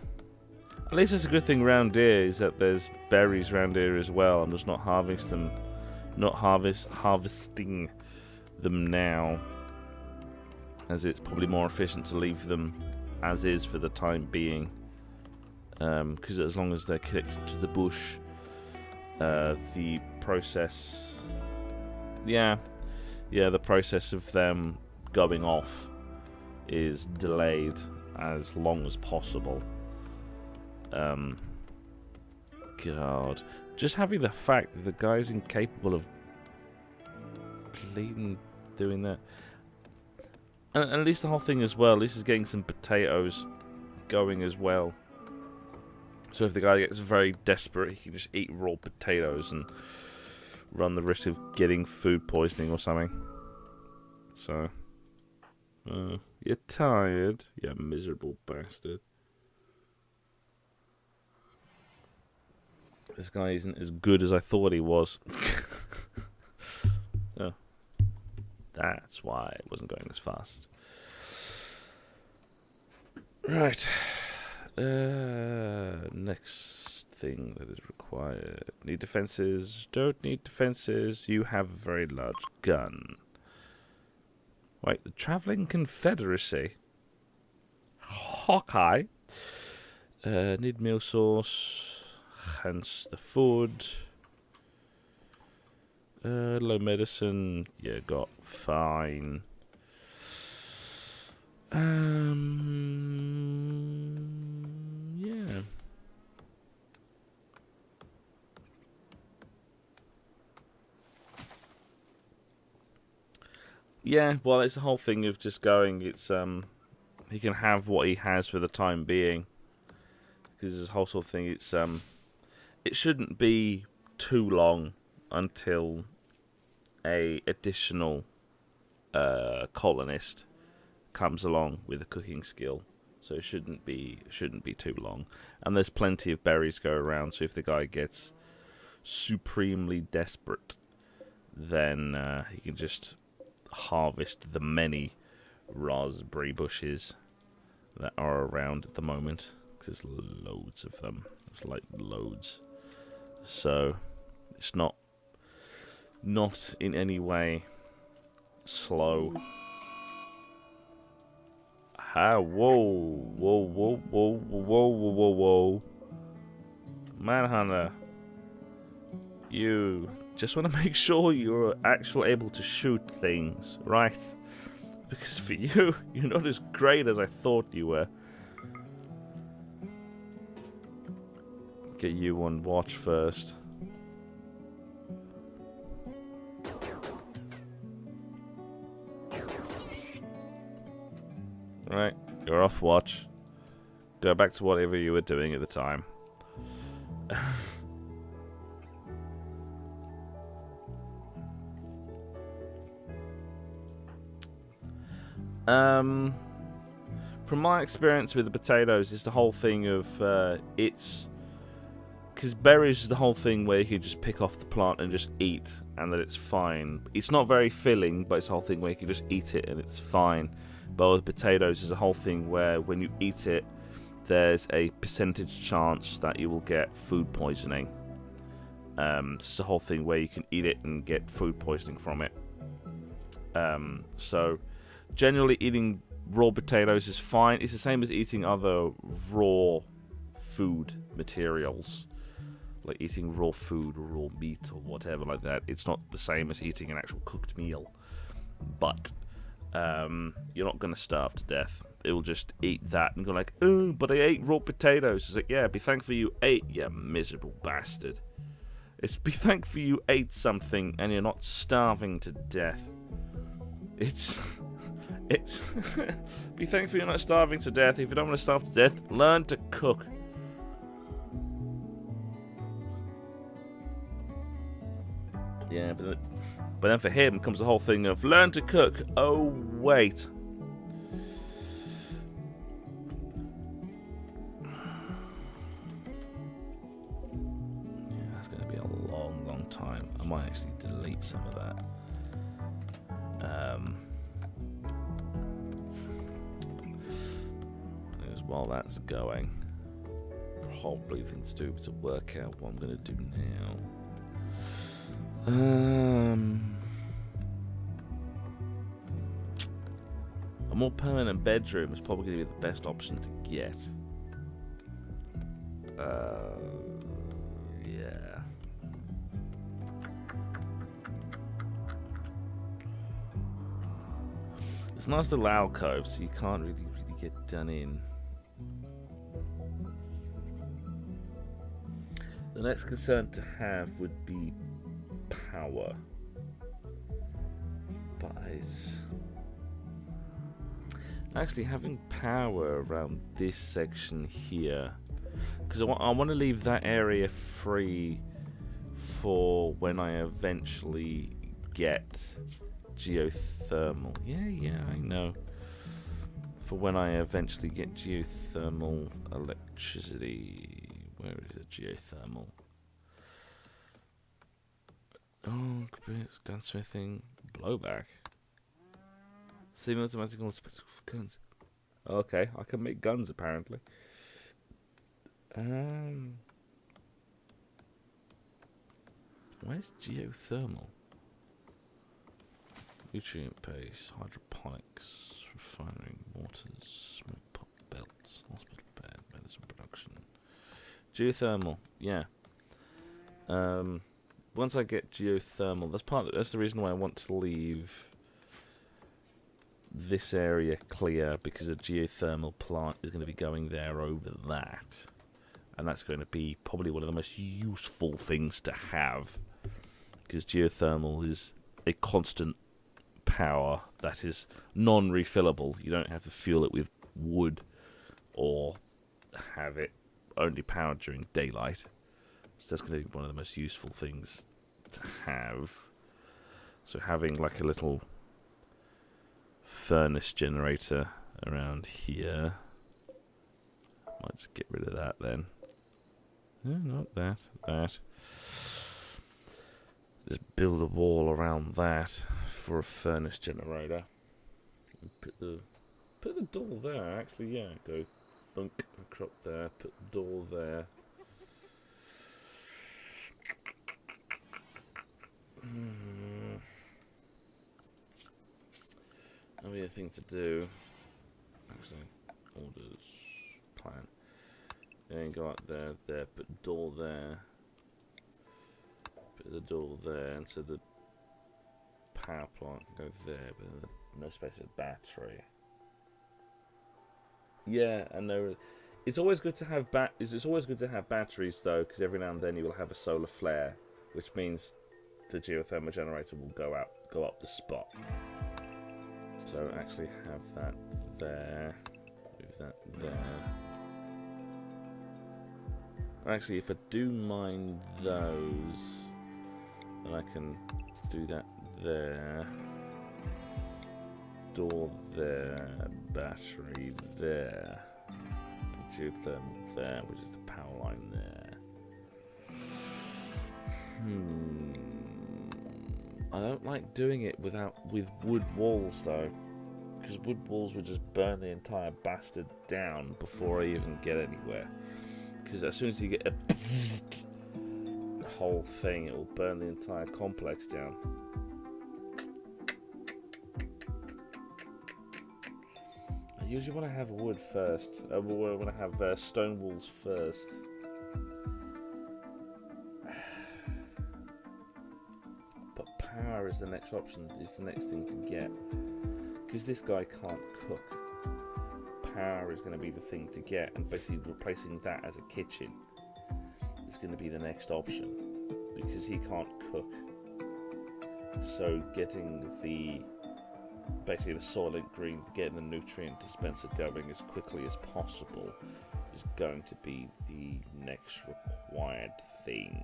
At least it's a good thing round here is that there's berries round here as well. I'm just not harvesting them now, as it's probably more efficient to leave them as is for the time being, because as long as they're connected to the bush, the process the process of them going off is delayed as long as possible. God, just having the fact that the guy's incapable of bleeding doing that, and at least the whole thing as well, at least he's getting some potatoes going as well. So if the guy gets very desperate, he can just eat raw potatoes and run the risk of getting food poisoning or something. So, you're tired, you miserable bastard. This guy isn't as good as I thought he was. Oh. That's why it wasn't going as fast. Right. Next thing that is required. Need defenses. Don't need defenses. You have a very large gun. Wait, the Traveling Confederacy. Hawkeye. Need meal source. Hence the food. Low medicine. Yeah, got fine. Yeah. Yeah, well, it's the whole thing of just going, it's, he can have what he has for the time being. Because this whole sort of thing, it's, it shouldn't be too long until a additional colonist comes along with a cooking skill, so it shouldn't be too long. And there's plenty of berries go around, so if the guy gets supremely desperate, then he can just harvest the many raspberry bushes that are around at the moment, because there's loads of them. There's like loads, so it's not in any way slow. Ah, whoa. Manhunter, you just want to make sure you're actually able to shoot things, right? Because for you, you're not as great as I thought you were. Get you on watch first. Right, you're off watch. Go back to whatever you were doing at the time. From my experience with the potatoes, it's the whole thing of because berries is the whole thing where you can just pick off the plant and just eat, and that it's fine. It's not very filling, but it's the whole thing where you can just eat it and it's fine. But with potatoes, is a whole thing where when you eat it, there's a percentage chance that you will get food poisoning. It's a whole thing where you can eat it and get food poisoning from it. So generally eating raw potatoes is fine. It's the same as eating other raw food materials, like eating raw food or raw meat or whatever like that. It's not the same as eating an actual cooked meal, but you're not going to starve to death. It will just eat that and go like, oh, but I ate raw potatoes. It's like, yeah, be thankful you ate, you miserable bastard. It's be thankful you ate something and you're not starving to death. It's be thankful you're not starving to death. If you don't want to starve to death, learn to cook. Yeah, but then for him comes the whole thing of learn to cook. Oh, wait. Yeah, that's going to be a long time. I might actually delete some of that. While that's going, probably the thing to do is to work out what I'm going to do now. A more permanent bedroom is probably going to be the best option to get. Yeah. It's nice little alcove, so you can't really get done in. The next concern to have would be power. But actually having power around this section here, because I want to leave that area free for when I eventually get geothermal. Yeah, I know. For when I eventually get geothermal electricity. Where is it? Geothermal. Oh, gunsmithing. Blowback. Semi-automatic for guns. Okay, I can make guns apparently. Where's geothermal? Nutrient paste, hydroponics, refining, mortars, smoke pot belts, hospital bed, medicine production. Geothermal, yeah. Once I get geothermal, that's the reason why I want to leave this area clear, because a geothermal plant is going to be going there over that, and that's going to be probably one of the most useful things to have, because geothermal is a constant power that is non-refillable. You don't have to fuel it with wood or have it only powered during daylight. So that's going to be one of the most useful things to have. So having like a little furnace generator around here. Might just get rid of that then. No, not that. That. Just build a wall around that for a furnace generator. Put the door there. Actually, yeah. Go thunk, crop there. Put the door there. That'll be a thing to do. Actually, orders, plan. Then go up there, put the door there. Put the door there, and so the power plant can go there, but no space for the battery. Yeah, and it's always good to have it's always good to have batteries though, because every now and then you will have a solar flare, which means the geothermal generator will go up the spot. So actually have that there, move that there. Actually, if I do mine those, then I can do that there. Door there, battery there, and geothermal there, which is the power line there. I don't like doing it with wood walls though, because wood walls would just burn the entire bastard down before I even get anywhere. Because as soon as you get a whole thing, it will burn the entire complex down. I usually want to have wood first. I want to have stone walls first. But power is the next option. Is the next thing to get. Because this guy can't cook. Power is going to be the thing to get, and basically replacing that as a kitchen is going to be the next option because he can't cook. So getting basically the Soylent Green, getting the nutrient dispenser going as quickly as possible is going to be the next required thing.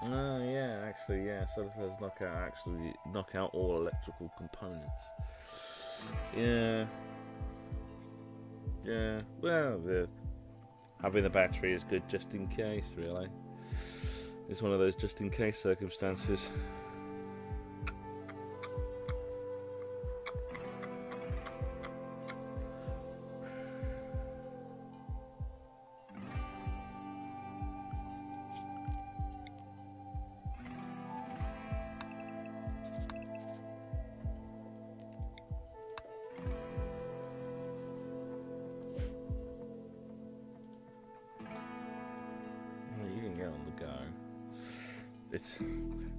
Yeah, actually, yeah. So it says knock out all electrical components. Yeah. Yeah. Well, having the battery is good just in case, really. It's one of those just in case circumstances.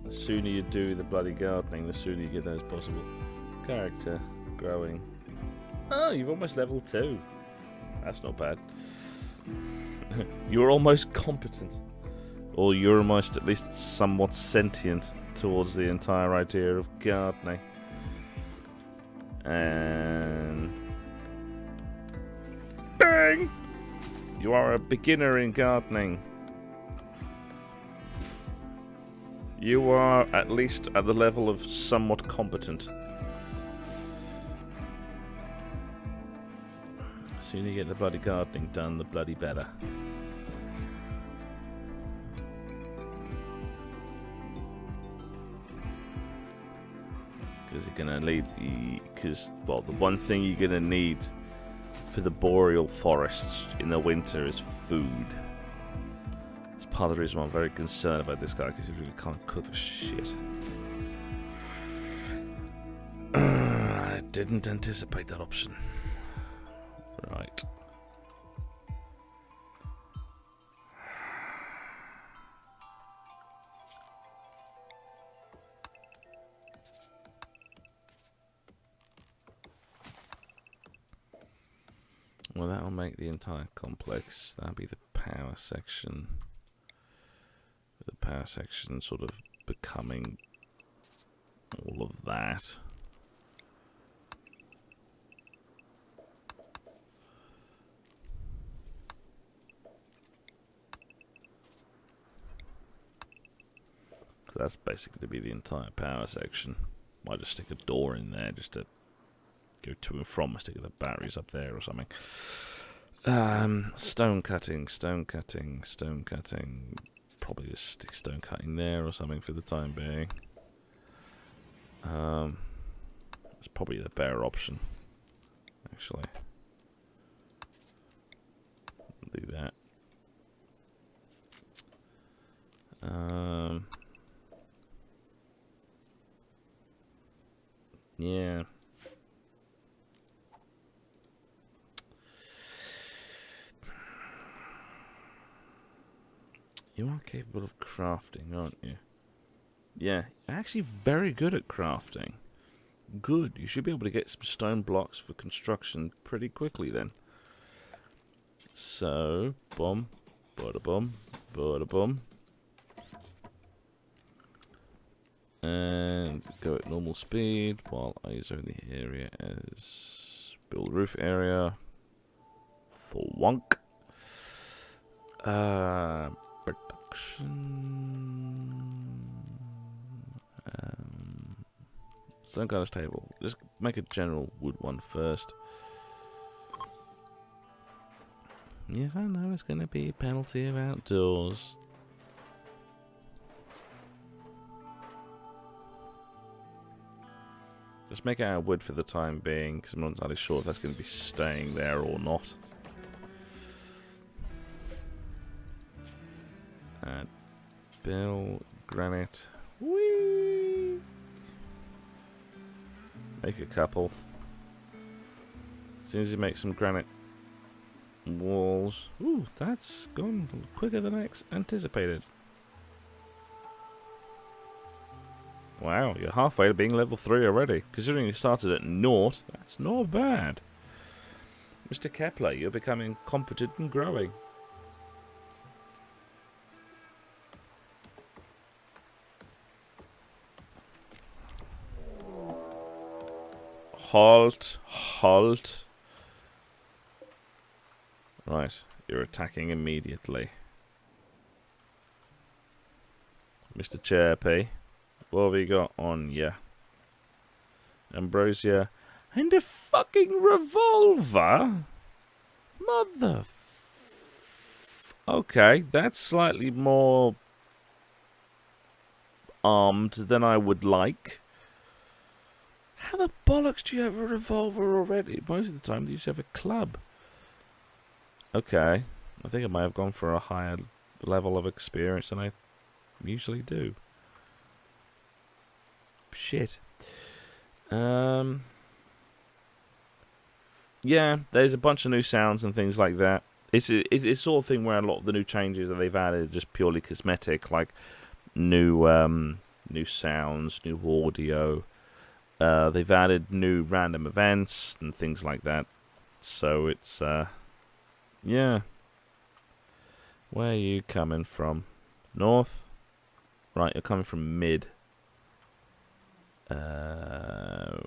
The sooner you do the bloody gardening, the sooner you get those possible. Character growing. Oh, you've almost level 2. That's not bad. You're almost competent. Or you're almost at least somewhat sentient towards the entire idea of gardening. And bang! You are a beginner in gardening. You are at least at the level of somewhat competent. The sooner you get the bloody gardening done, the bloody better. Because you're gonna need, well, the one thing you're gonna need for the boreal forests in the winter is food. Part of the reason why I'm very concerned about this guy, because he really can't cook for shit. I didn't anticipate that option. Right. Well, that'll make the entire complex. That'll be the power section. The power section sort of becoming all of that. That's basically to be the entire power section. Might just stick a door in there just to go to and from. Stick the batteries up there or something. Stone cutting. Probably just stick stone cutting there or something for the time being. It's probably the better option, actually. Do that. Yeah. You are capable of crafting, aren't you? Yeah, you're actually very good at crafting. Good. You should be able to get some stone blocks for construction pretty quickly then. So, boom, bada boom, bada boom. And go at normal speed while I zone the area as build roof area. Thwunk. Production. Stone cutter's table. Just make a general wood one first. Yes, I know it's going to be a penalty of outdoors. Just make it out of wood for the time being, because I'm not entirely sure if that's going to be staying there or not. And build granite. Whee! Make a couple. As soon as you make some granite walls. Ooh, that's gone quicker than I anticipated. Wow, you're halfway to being level 3 already. Considering you started at 0, that's not bad. Mr. Kepler, you're becoming competent and growing. Halt. Halt. Right, you're attacking immediately. Mr. Chirpy, what have you got on ya? Ambrosia. And a fucking revolver? Okay, that's slightly more armed than I would like. How the bollocks do you have a revolver already? Most of the time you just have a club. Okay, I think I might have gone for a higher level of experience than I usually do. Shit. Yeah, there's a bunch of new sounds and things like that. It's sort of thing where a lot of the new changes that they've added are just purely cosmetic, like new sounds, new audio. They've added new random events and things like that. So it's yeah. Where are you coming from? North? Right, you're coming from mid. Right.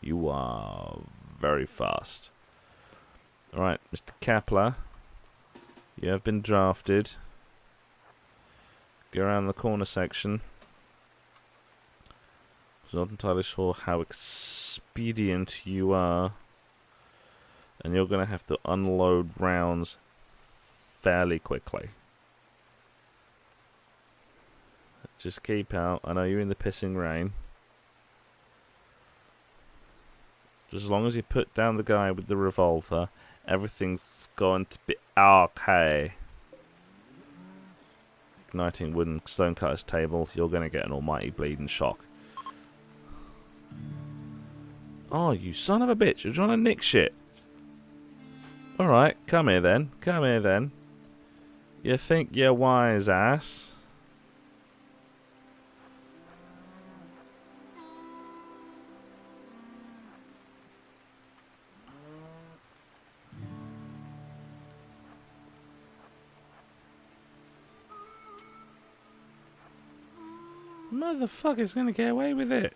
You are very fast. Alright, Mr. Kepler. You have been drafted. Go around the corner section. I'm not entirely sure how expedient you are. And you're going to have to unload rounds fairly quickly. Just keep out. I know you're in the pissing rain. Just as long as you put down the guy with the revolver, everything's going to be okay. Igniting wooden stonecutter's table, you're going to get an almighty bleeding shock. Oh, you son of a bitch, you're trying to nick shit. Alright, come here then. Come here then. You think you're wise, ass? Motherfucker's gonna get away with it.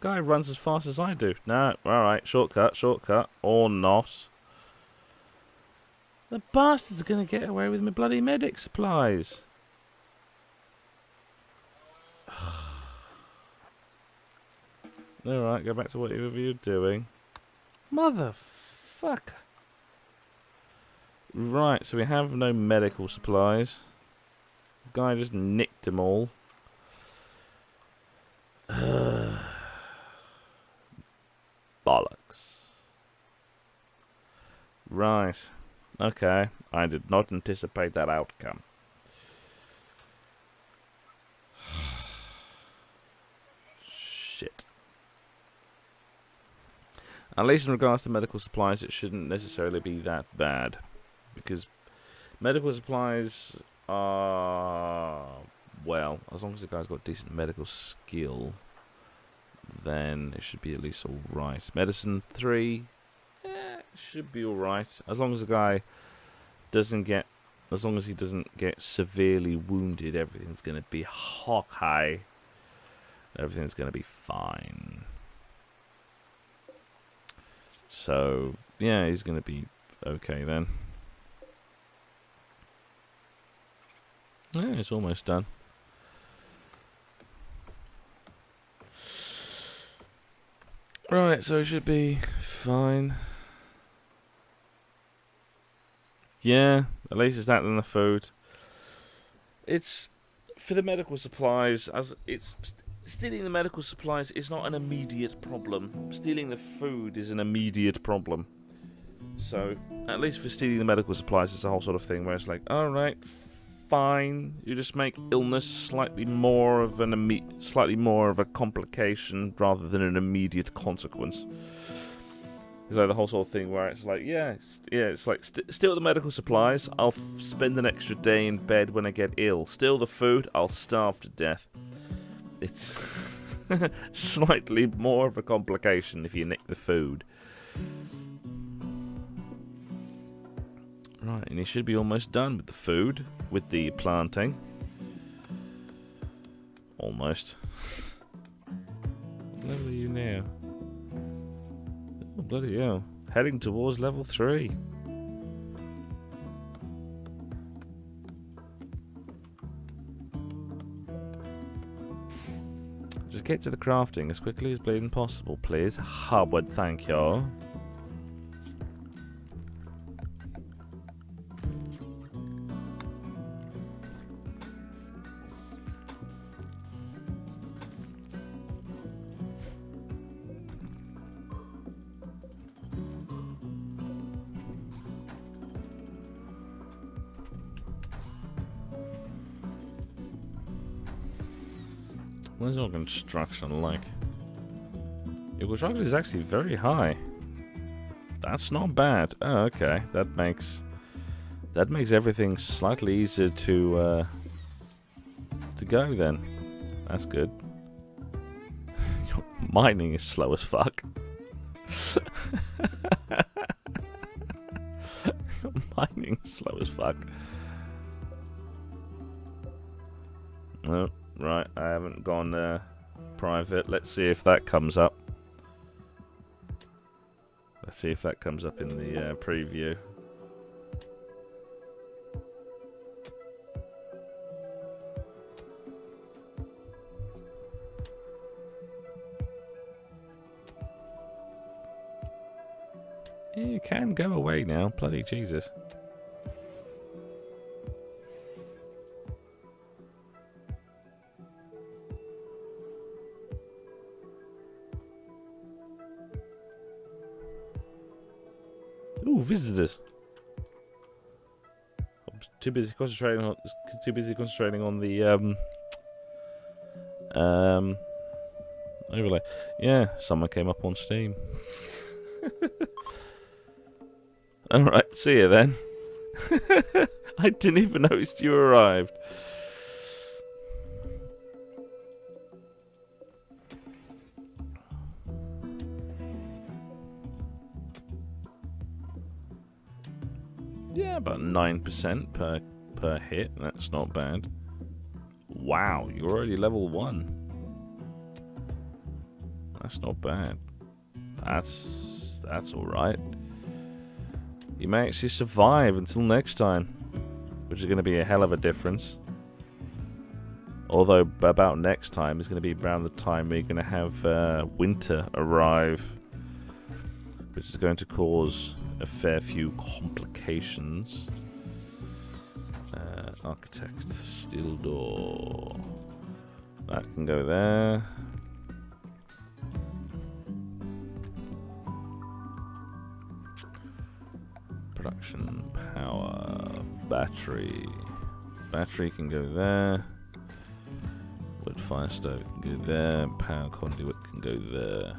Guy runs as fast as I do. No, alright, shortcut, shortcut. Or not. The bastard's gonna get away with my bloody medic supplies. Alright, go back to whatever you're doing. Motherfucker. Right, so we have no medical supplies. The guy just nicked them all. Bollocks. Right. Okay. I did not anticipate that outcome. Shit. At least in regards to medical supplies, it shouldn't necessarily be that bad. Because medical supplies are... well, as long as the guy's got decent medical skill, then it should be at least alright. Medicine 3, should be alright. As long as the guy doesn't get... as long as he doesn't get severely wounded, everything's going to be okay. Everything's going to be fine. So, yeah, he's going to be okay then. Yeah, it's almost done. Right, so it should be fine. Yeah, at least it's that than the food. It's for the medical supplies, as it's stealing the medical supplies is not an immediate problem. Stealing the food is an immediate problem. So, at least for stealing the medical supplies, it's a whole sort of thing where it's like, alright, fine. You just make illness slightly more of a complication rather than an immediate consequence. It's like the whole sort of thing where it's like, it's like steal the medical supplies. I'll spend an extra day in bed when I get ill. Steal the food. I'll starve to death. It's slightly more of a complication if you nick the food. Right, and you should be almost done with the food, with the planting. Almost. What level are you now? Oh, bloody hell. Heading towards level 3. Just get to the crafting as quickly as bleeding possible, please. Howard, thank you. Where's your construction like? Your construction is actually very high. That's not bad. Oh, okay. That makes everything slightly easier to go then. That's good. Your mining is slow as fuck. Your mining is slow as fuck. No. Right, I haven't gone private. Let's see if that comes up. Let's see if that comes up in the preview. Yeah, you can go away now. Bloody Jesus. Ooh, visitors. I'm too busy concentrating on the overlay. Yeah, someone came up on Steam. Alright, see you then. I didn't even notice you arrived. Yeah, about 9% per hit. That's not bad. Wow, you're already level 1. That's not bad. That's alright. You may actually survive until next time, which is going to be a hell of a difference. Although about next time is going to be around the time we're going to have winter arrive, which is going to cause a fair few complications. Architect, steel door. That can go there. Production power, battery. Battery can go there. Wood fire stove can go there. Power conduit can go there.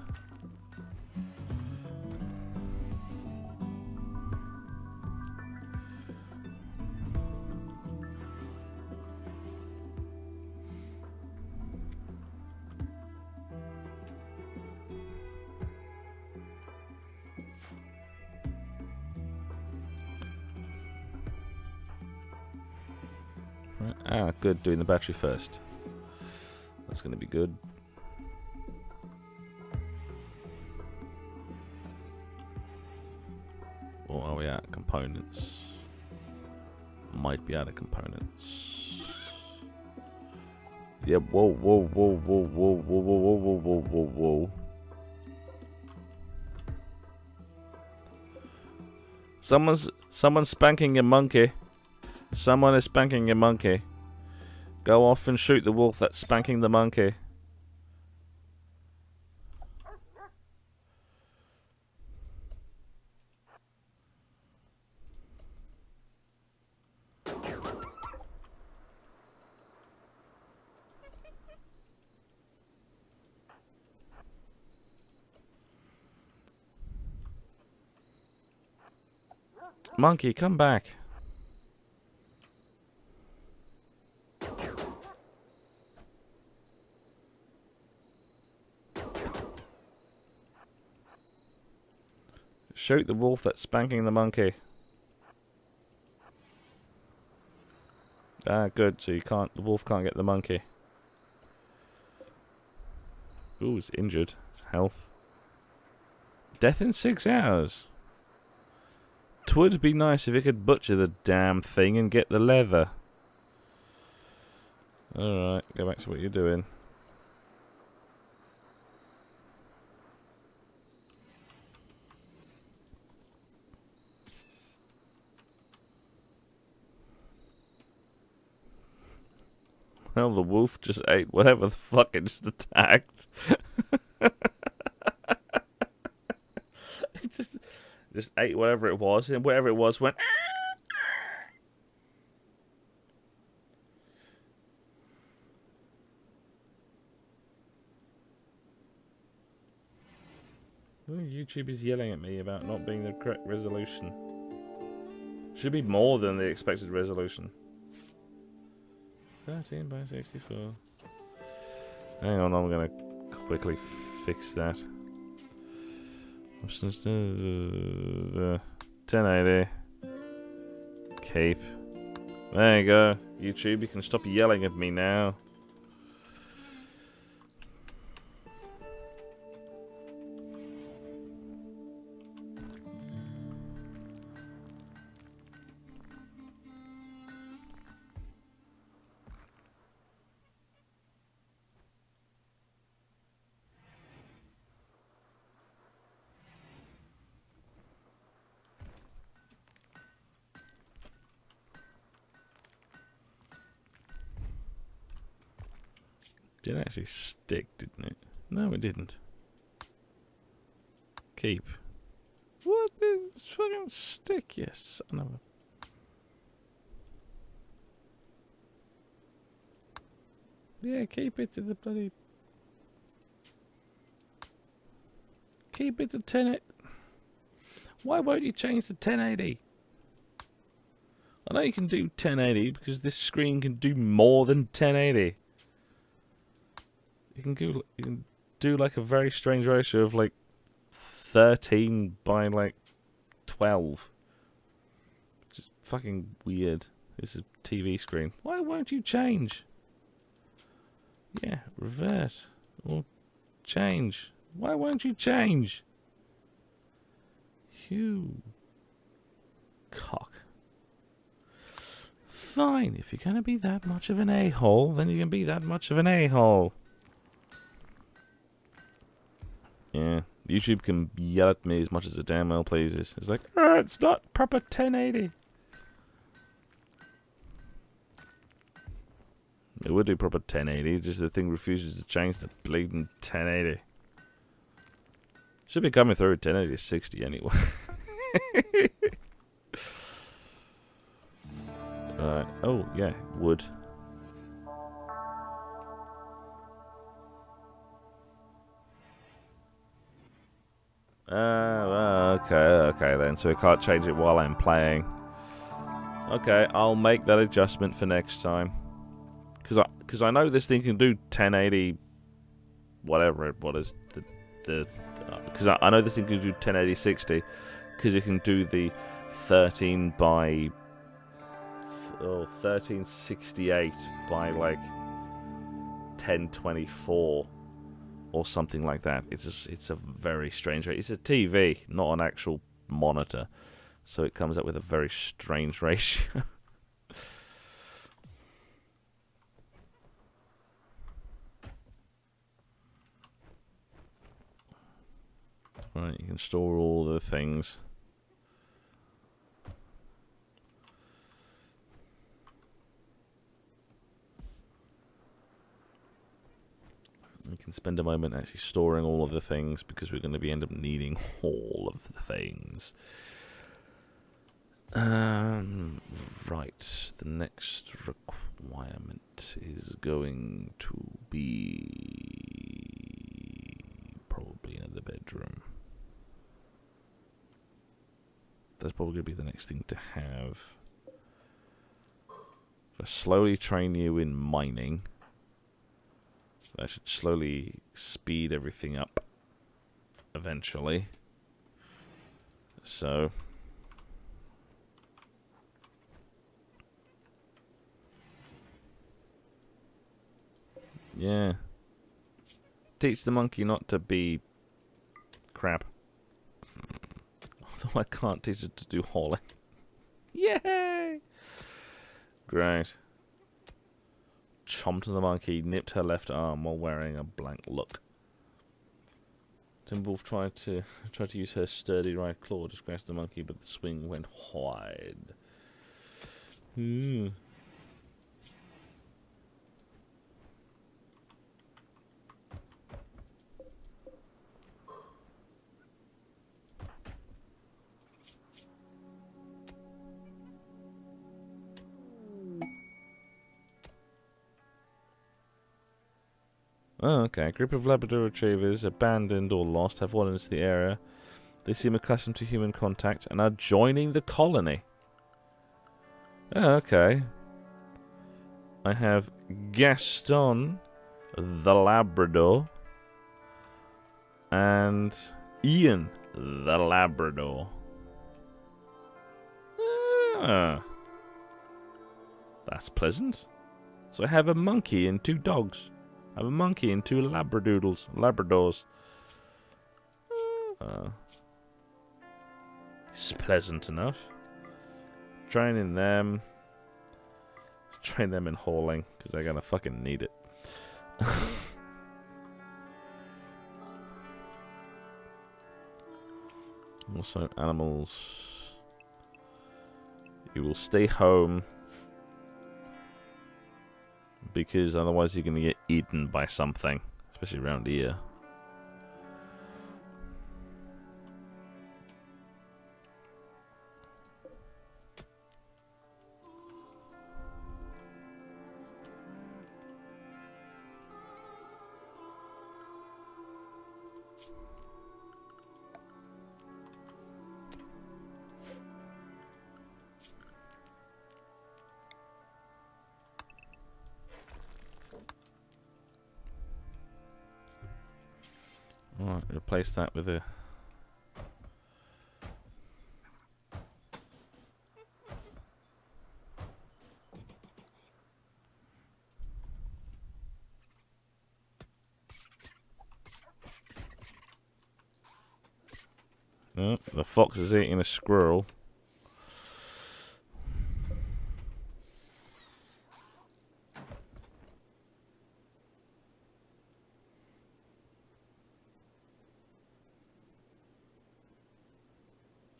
Right. Ah, good. Doing the battery first. That's going to be good. Or are we at components? Might be out of components. Yeah, whoa, whoa, whoa, whoa, whoa, whoa, whoa, whoa, whoa, whoa, whoa. Someone's spanking your monkey. Someone is spanking your monkey. Go off and shoot the wolf that's spanking the monkey. Monkey, come back. Shoot the wolf that's spanking the monkey. Ah, good. So the wolf can't get the monkey. Ooh, it's injured. Health. Death in 6 hours. 'Twould be nice if you could butcher the damn thing and get the leather. Alright, go back to what you're doing. Well, the wolf just ate whatever the fuck it just attacked. It just ate whatever it was, and whatever it was went. YouTube is yelling at me about not being the correct resolution. Should be more than the expected resolution. 13 by 64. Hang on, I'm gonna quickly fix that. 1080. Keep. There you go. YouTube, you can stop yelling at me now. Did actually stick, didn't it? No, it didn't. Keep. What? It's fucking stick, yes, son of a... Yeah, keep it to the bloody... Keep it to 1080. Why won't you change to 1080? I know you can do 1080 because this screen can do more than 1080. You can do like a very strange ratio of like 13 by like 12. Which is fucking weird. This is a TV screen. Why won't you change? Yeah, revert. Or change. Why won't you change? You cock. Fine, if you're going to be that much of an a-hole, then you can be that much of an a-hole. Yeah, YouTube can yell at me as much as it damn well pleases. It's like, it's not proper 1080. It would do proper 1080, just the thing refuses to change to bleeding 1080. Should be coming through 1080 60 anyway. Oh, yeah, wood. Okay then. So I can't change it while I'm playing. Okay, I'll make that adjustment for next time. Because I know this thing can do 1080, whatever it was. Because I know this thing can do 1080 60, because it can do the 13 by 1368 by like 1024 or something like that. It's a very strange rate. It's a TV, not an actual monitor, so it comes up with a very strange ratio. Right, you can store all the things. You can spend a moment actually storing all of the things, because we're going to end up needing all of the things. Right, the next requirement is going to be probably another bedroom. That's probably going to be the next thing to have. I slowly train you in mining. I should slowly speed everything up eventually. So yeah. Teach the monkey not to be crap. Although I can't teach it to do hauling. Yay! Great. Chomped the monkey, nipped her left arm while wearing a blank look. Timberwolf tried to use her sturdy right claw to scratch the monkey, but the swing went wide. Oh, okay. A group of Labrador retrievers, abandoned or lost, have wandered into the area. They seem accustomed to human contact and are joining the colony. Oh, okay. I have Gaston, the Labrador, and Ian, the Labrador. Ah. That's pleasant. So I have a monkey and 2 dogs. I have a monkey and 2 Labradors. It's pleasant enough. Train them in hauling, because they're gonna fucking need it. Also, animals. You will stay home, because otherwise you're going to get eaten by something, especially around here. Alright, replace that with a... Oh, the fox is eating a squirrel.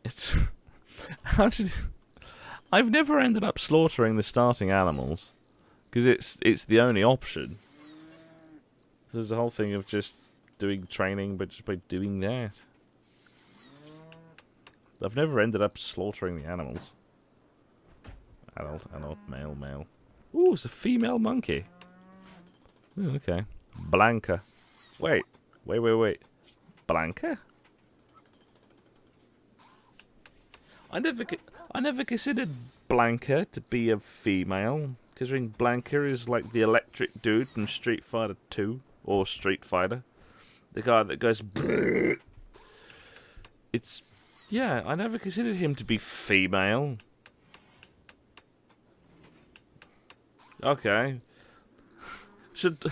It's how did I've never ended up slaughtering the starting animals because it's the only option. There's the whole thing of just doing training, but just by doing that. I've never ended up slaughtering the animals. Adult, male, male. Ooh, it's a female monkey. Ooh, okay. Blanca. Wait. Blanca? I never considered Blanca to be a female, considering Blanca is like the electric dude from Street Fighter 2 or Street Fighter. The guy that goes brrr. I never considered him to be female. Okay. Should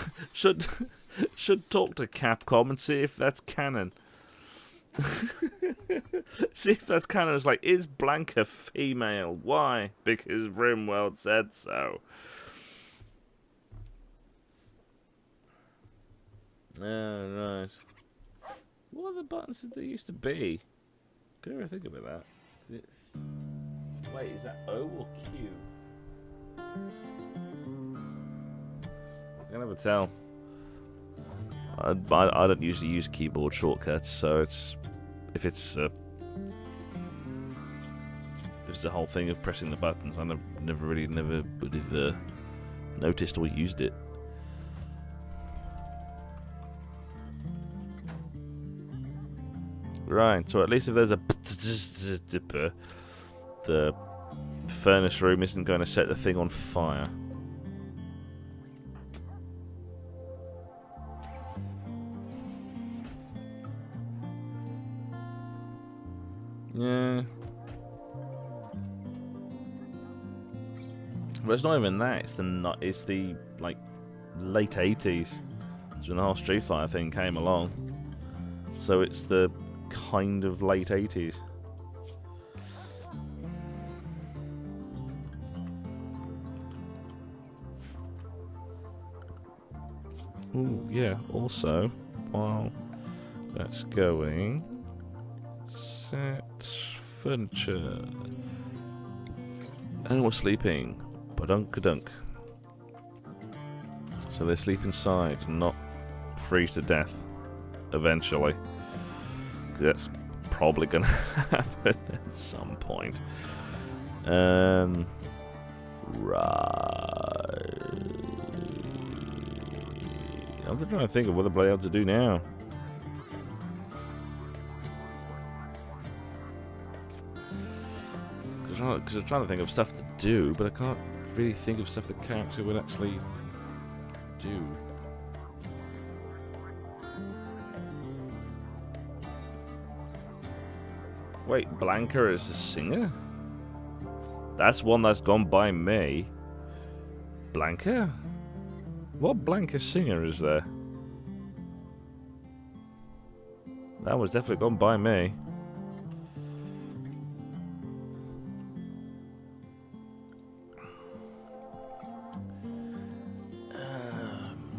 talk to Capcom and see if that's canon. See if that's canon. It's like, is Blanca female? Why? Because RimWorld said so. Oh, right. What other buttons did there used to be? Could ever think about that? Wait, is that O or Q? I can never tell. I don't usually use keyboard shortcuts, so if it's the whole thing of pressing the buttons, I never would have noticed or used it. Right, so at least if there's a the furnace room isn't going to set the thing on fire. Yeah. But it's not even that. It's the like late 80s. That's when the whole Street Fighter thing came along. So it's the kind of late 80s. Ooh, yeah. Also, while that's going, set furniture. Animals sleeping. Badunk-a-dunk. So they sleep inside and not freeze to death eventually. That's probably going to happen at some point. Right. I'm trying to think of what they're able to do now. Because I'm trying to think of stuff to do, but I can't really think of stuff the character would actually do. Wait, Blanca is a singer? That's one that's gone by me. Blanca? What Blanca singer is there? That was definitely gone by me.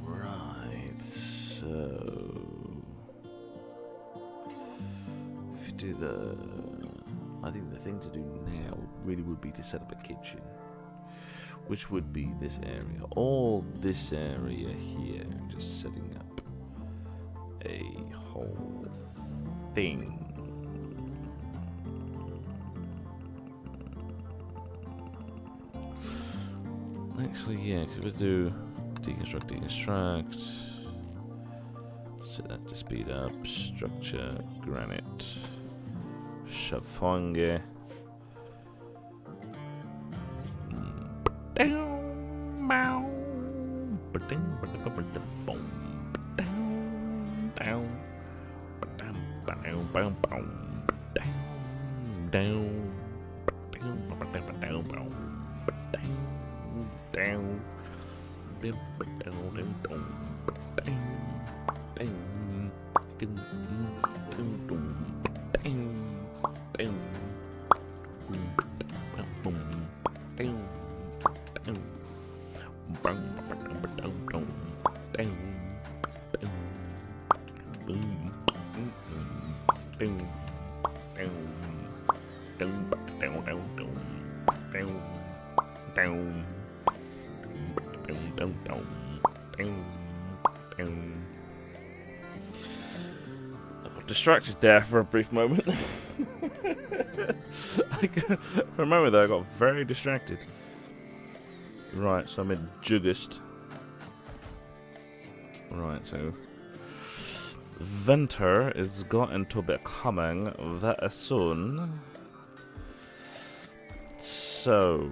Right, so... if you do the... I think the thing to do now really would be to set up a kitchen. Which would be this area. All this area here. Just setting up a whole thing. Actually, yeah, because we'll do deconstruct. Set that to speed up. Structure, granite. Shafunge. Distracted there for a brief moment. Remember that I got very distracted. Right, so I'm in Jugust. Right, so winter is going to be coming very soon. So,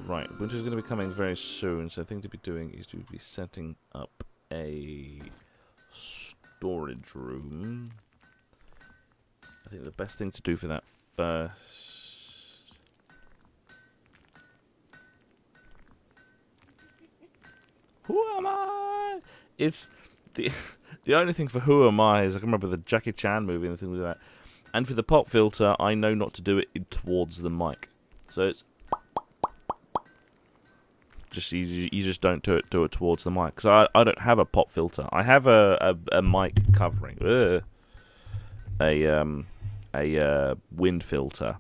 right, winter's going to be coming very soon. So, the thing to be doing is to be setting up a storage room. I think the best thing to do for that first. Who am I? It's the only thing for who am I is I can remember the Jackie Chan movie and things like that. And for the pop filter, I know not to do it towards the mic. So it's just you just don't do it towards the mic. Because I don't have a pop filter. I have a mic covering. A wind filter,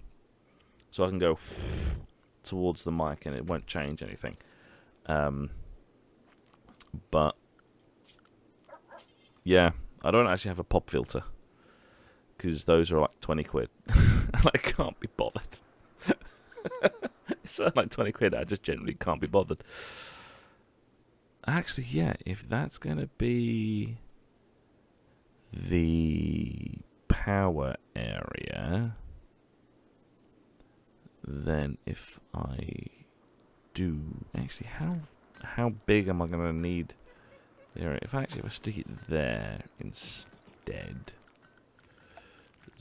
so I can go towards the mic and it won't change anything. But yeah, I don't actually have a pop filter because those are like 20 quid. And I can't be bothered. It's like 20 quid. I just generally can't be bothered. Actually, yeah, if that's gonna be the power area, then if I do actually, how big am I gonna need the area? If I stick it there instead,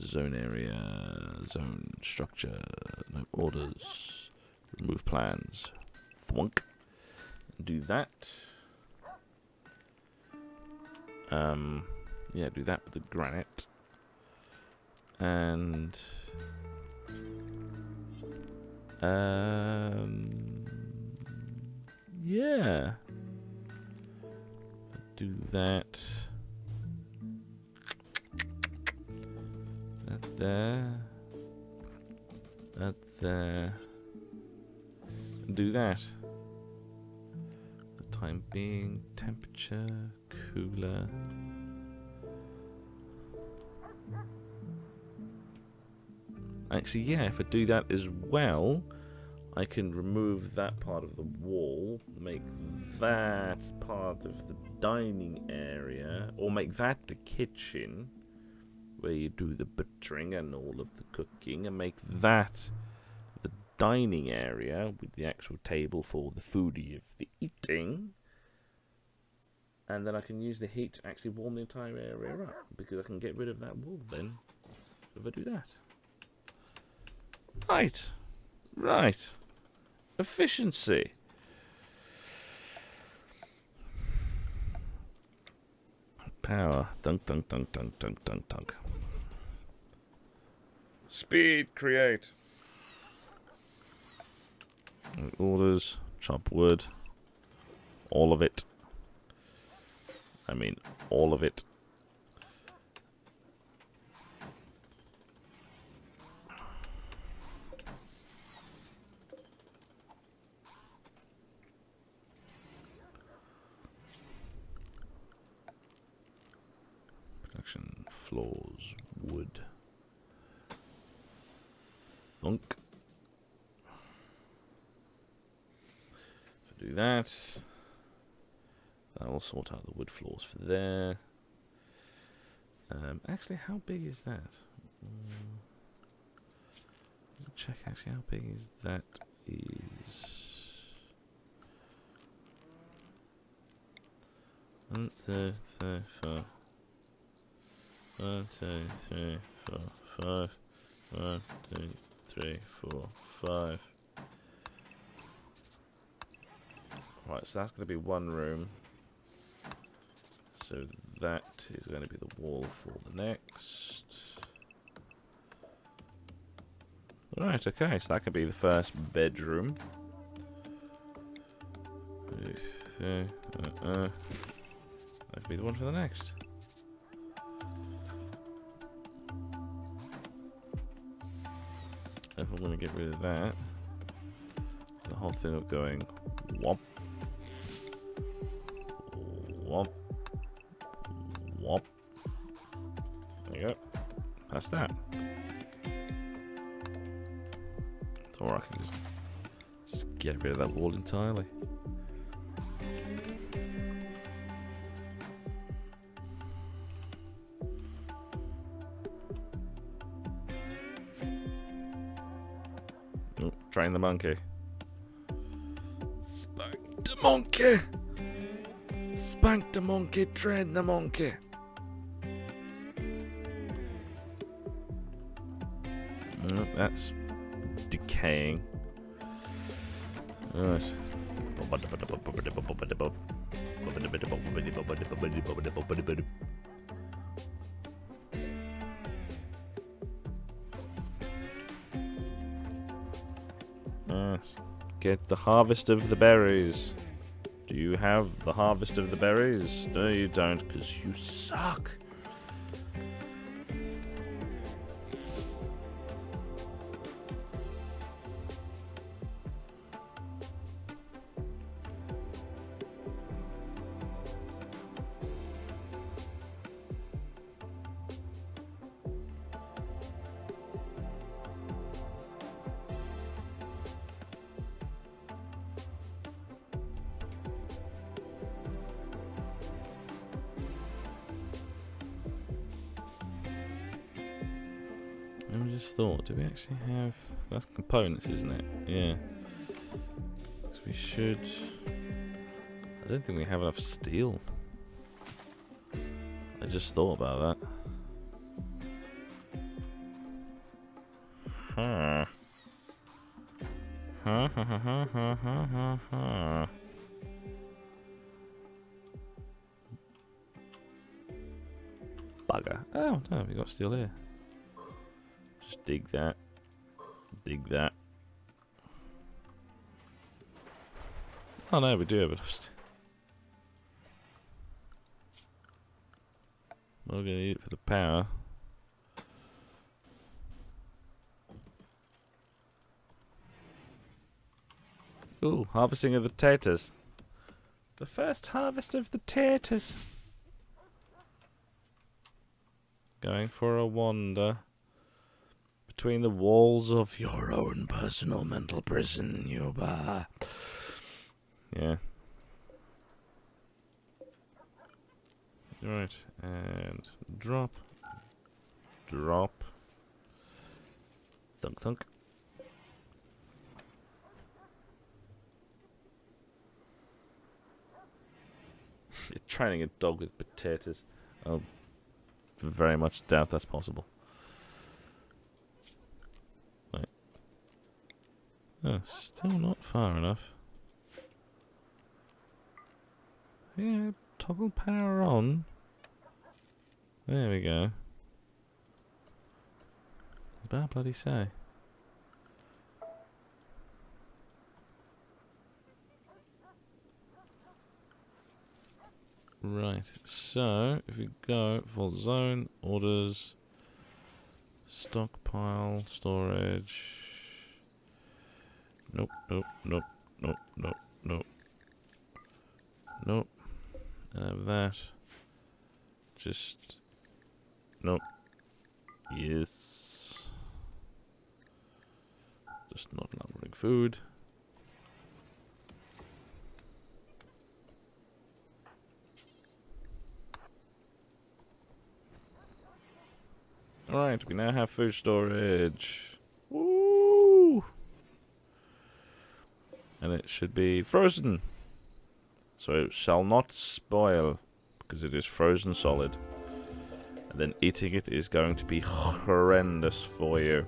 zone area, zone structure, no orders, remove plans, thwunk, do that. Yeah, do that with the granite. And yeah, do that. That there. That there. Do that. For the time being, temperature, cooler. Actually, yeah, if I do that as well, I can remove that part of the wall, make that part of the dining area, or make that the kitchen, where you do the butchering and all of the cooking, and make that the dining area with the actual table for the foodie of the eating. And then I can use the heat to actually warm the entire area up, because I can get rid of that wall then, if I do that. Right. Efficiency. Power. Dunk. Speed. Create. Orders. Chop wood. All of it. I mean, all of it. Floors, wood. Thunk. Do that. That will sort out the wood floors for there. Actually, how big is that? Check actually how big is that is. 1, 2, 3, 4. 1, 2, 3, 4, 5. 1, 2, 3, 4, 5. Right, so that's going to be one room. So that is going to be the wall for the next. Right, okay, so that could be the first bedroom. That could be the one for the next. If I'm going to get rid of that, the whole thing of going womp, womp, womp. There you go. That's that. Or I can just get rid of that wall entirely. Oh, train the monkey. Spank the monkey. Spank the monkey, train the monkey. Oh, that's decaying. Right. Yes. Get the harvest of the berries. Do you have the harvest of the berries? No, you don't, because you suck. I just thought, do we actually have... That's components, isn't it? Yeah. So we should... I don't think we have enough steel. I just thought about that. Huh. Ha ha ha ha ha ha ha. Bugger. Oh, no, we got steel here. Just dig that. Dig that. Oh no, we do have enough steel. We're going to need it for the power. Ooh, harvesting of the taters. The first harvest of the taters. Going for a wander between the walls of your own personal mental prison, Yuba. Yeah. Right, and drop. Drop. Thunk thunk. You're training a dog with potatoes. I very much doubt that's possible. Right. Oh, still not far enough. Yeah, toggle power on. There we go. What did I bloody say? Right, so if we go for zone, orders, stockpile, storage. Nope, nope, nope, nope, nope, nope. Nope. That. Just. Nope. Yes. Just not running food. Alright, we now have food storage. Woo! And it should be frozen. So it shall not spoil, because it is frozen solid. And then eating it is going to be horrendous for you.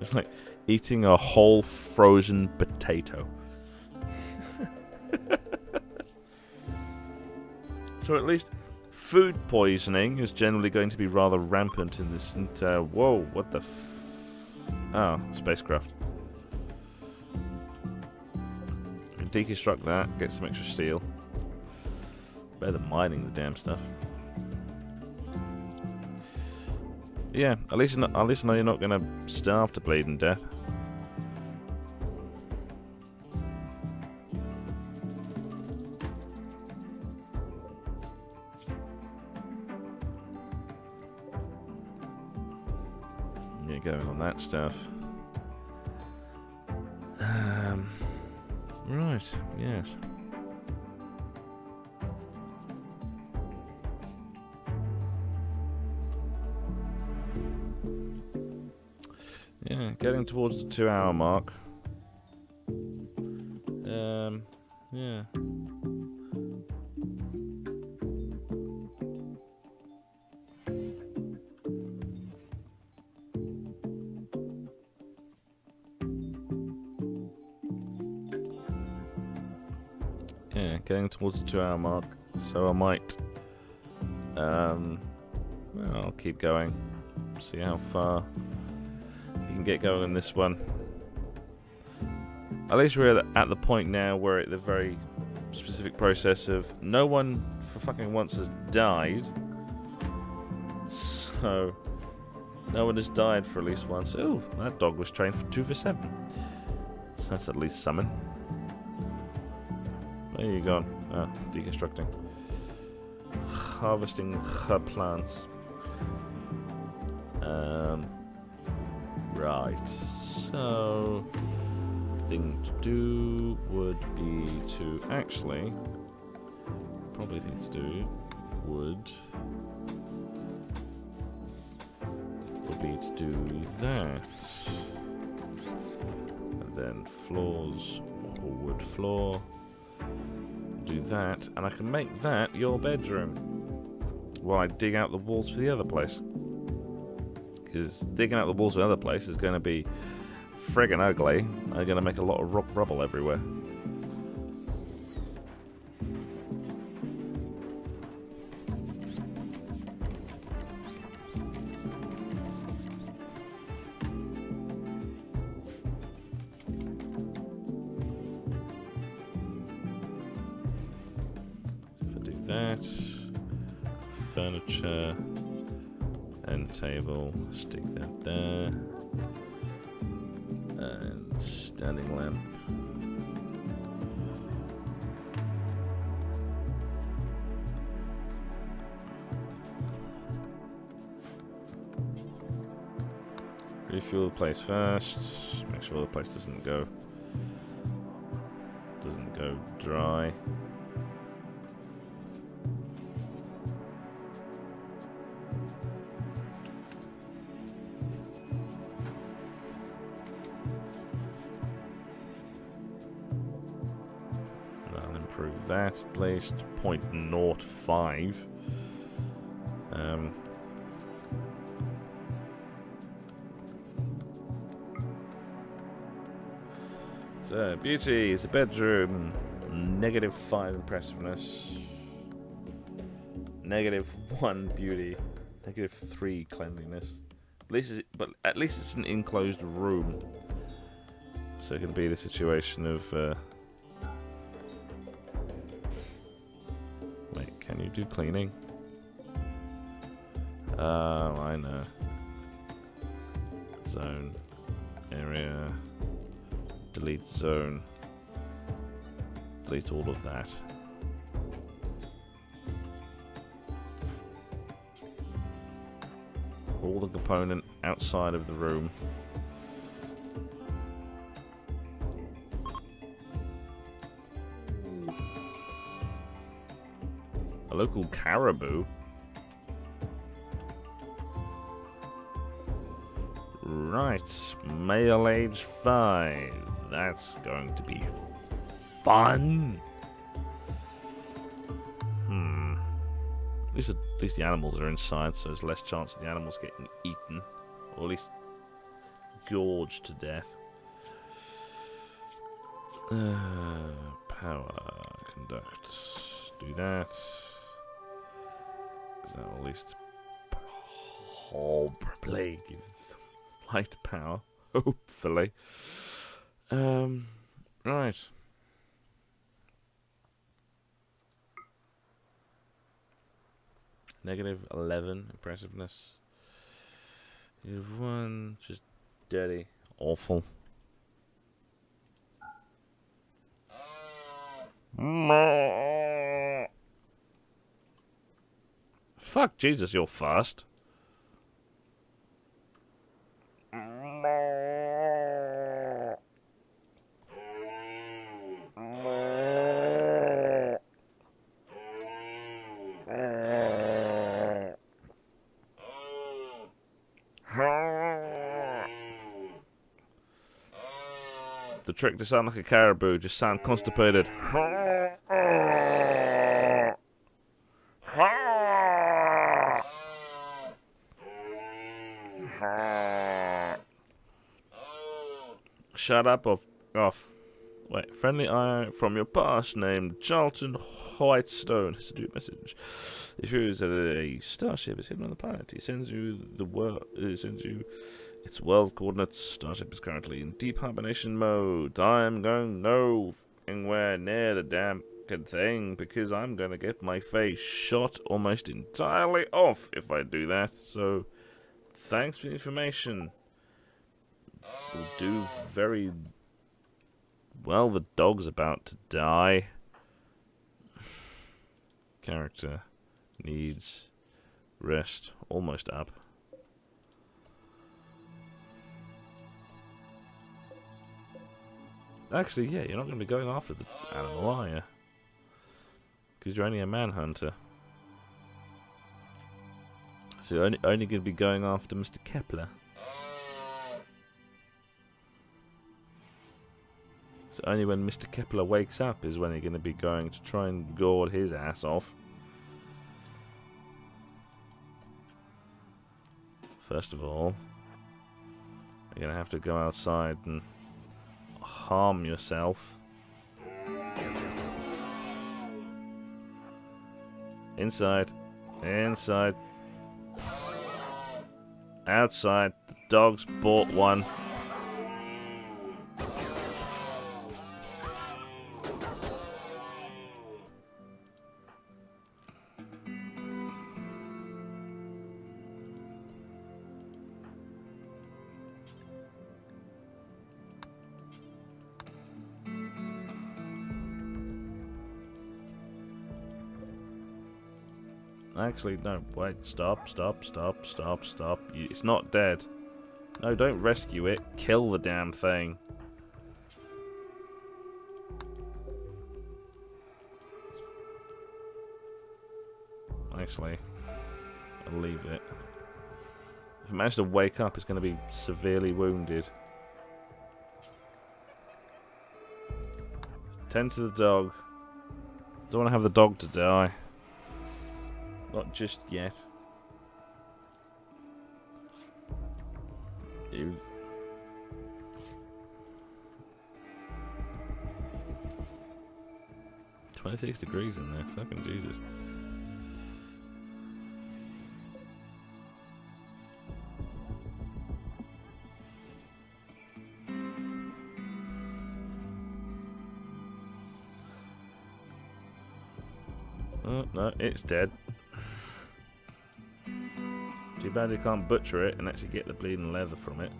It's like eating a whole frozen potato. So at least food poisoning is generally going to be rather rampant in this entire... Whoa, what the Oh, spacecraft. We can deconstruct that, get some extra steel. Better than mining the damn stuff. Yeah, at least I know you're not gonna starve to bleeding death. Yeah, going on that stuff. Right, yes. Yeah, getting towards the 2-hour mark. Yeah. Yeah, getting towards the 2-hour mark. So I might, well, I'll keep going. See how far you can get going in this one. At least we're at the point now where at the very specific process of no one for fucking once has died. So no one has died for at least once. Ooh, that dog was trained for 2 for 7. So that's at least something. There you go. Ah, deconstructing. Harvesting her plants. Right. So, thing to do would be to actually, probably thing to do would be to do that. And then floors, wood floor. Do that, and I can make that your bedroom while I dig out the walls for the other place. Because digging out the walls for the other place is going to be friggin' ugly. I'm going to make a lot of rubble everywhere. That furniture end table, stick that there, and standing lamp. Refuel the place first. Make sure the place doesn't go dry. Improve that at least 0.05. So beauty is a bedroom. -5 impressiveness. -1 beauty. -3 cleanliness. But at least it's an enclosed room, so it can be the situation of. Can you do cleaning? Oh, I know. Zone. Area. Delete zone. Delete all of that. All the component outside of the room. A local caribou. Right, male age 5. That's going to be fun. At least the animals are inside, so there's less chance of the animals getting eaten, or at least gorged to death. Power, conduct, do that. Because that will at least probably give light power. Hopefully. Right. -11 impressiveness. You've won. Just dirty. Awful. Fuck, Jesus, you're fast. The trick to sound like a caribou, just sound constipated. Shut up off. Wait, friendly eye from your past named Charlton Whitestone has a new message. If you is a starship is hidden on the planet, he sends you the world. Sends you its world coordinates. Starship is currently in deep hibernation mode. I'm going nowhere near the damn thing because I'm gonna get my face shot almost entirely off if I do that. So, thanks for the information. Will do very well. The dog's about to die. Character needs rest. Almost up. Actually, yeah, you're not going to be going after the animal, are you? Because you're only a manhunter. So you're only going to be going after Mr. Kepler. So only when Mr. Kepler wakes up is when you're going to be going to try and gored his ass off. First of all, you're going to have to go outside and harm yourself. Inside. Inside. Outside. The dog's bought one. Actually, no, wait, stop. It's not dead. No, don't rescue it. Kill the damn thing. Actually, I'll leave it. If it manages to wake up, it's going to be severely wounded. Tend to the dog. Don't want to have the dog to die. Not just yet. Ew. "26 degrees in there, fucking Jesus." Oh, no, it's dead. Too bad you can't butcher it and actually get the bleeding leather from it.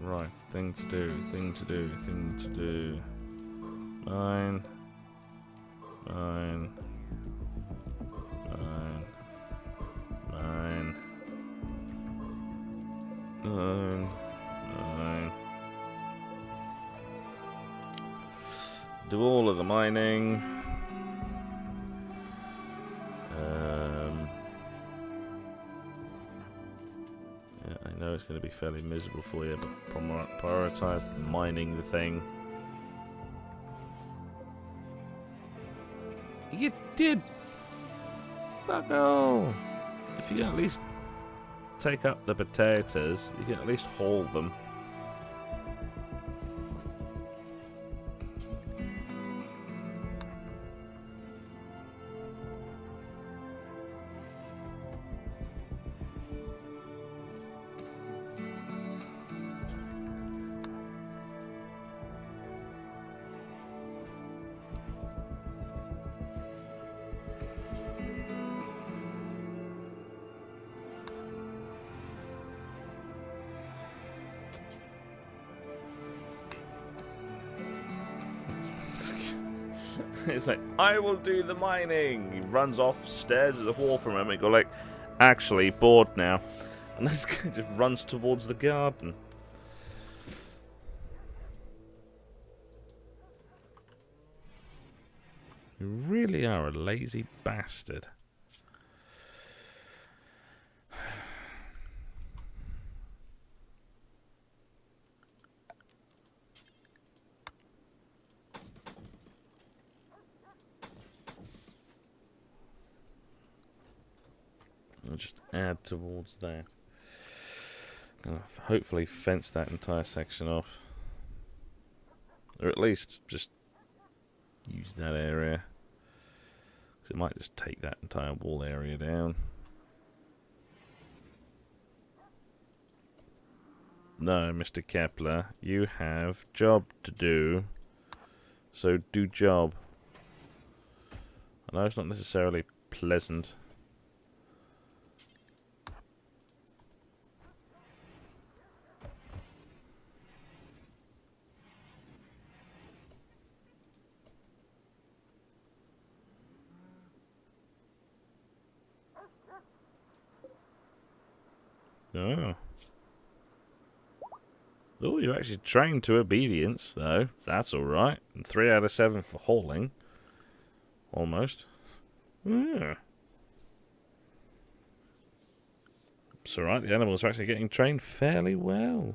Right, thing to do. Mine. Do all of the mining. Yeah, I know it's going to be fairly miserable for you, but prioritize mining the thing. You did fuck all. If you can at least take up the potatoes, you can at least haul them. It's like, I will do the mining. He runs off, stares at the wall for a moment, go like, actually, bored now. And this guy just runs towards the garden. You really are a lazy bastard. I'll just add towards that. Gonna hopefully fence that entire section off. Or at least just use that area. Because it might just take that entire wall area down. No, Mr. Kepler, you have job to do. So do job. I know it's not necessarily pleasant. Oh. Oh, you're actually trained to obedience, though. That's alright. 3 out of 7 for hauling. Almost. Yeah. It's alright, the animals are actually getting trained fairly well.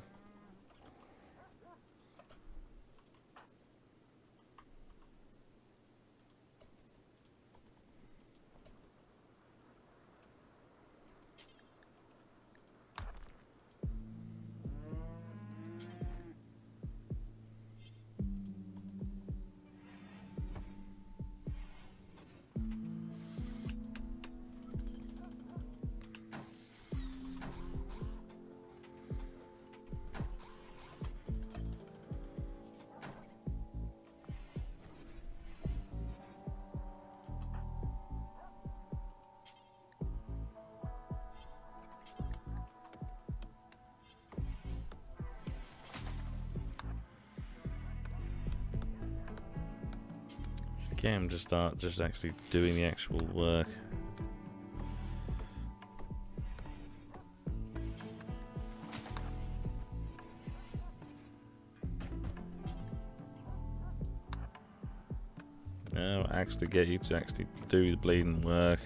Okay, I'm just actually doing the actual work. Now actually get you to actually do the bleeding work.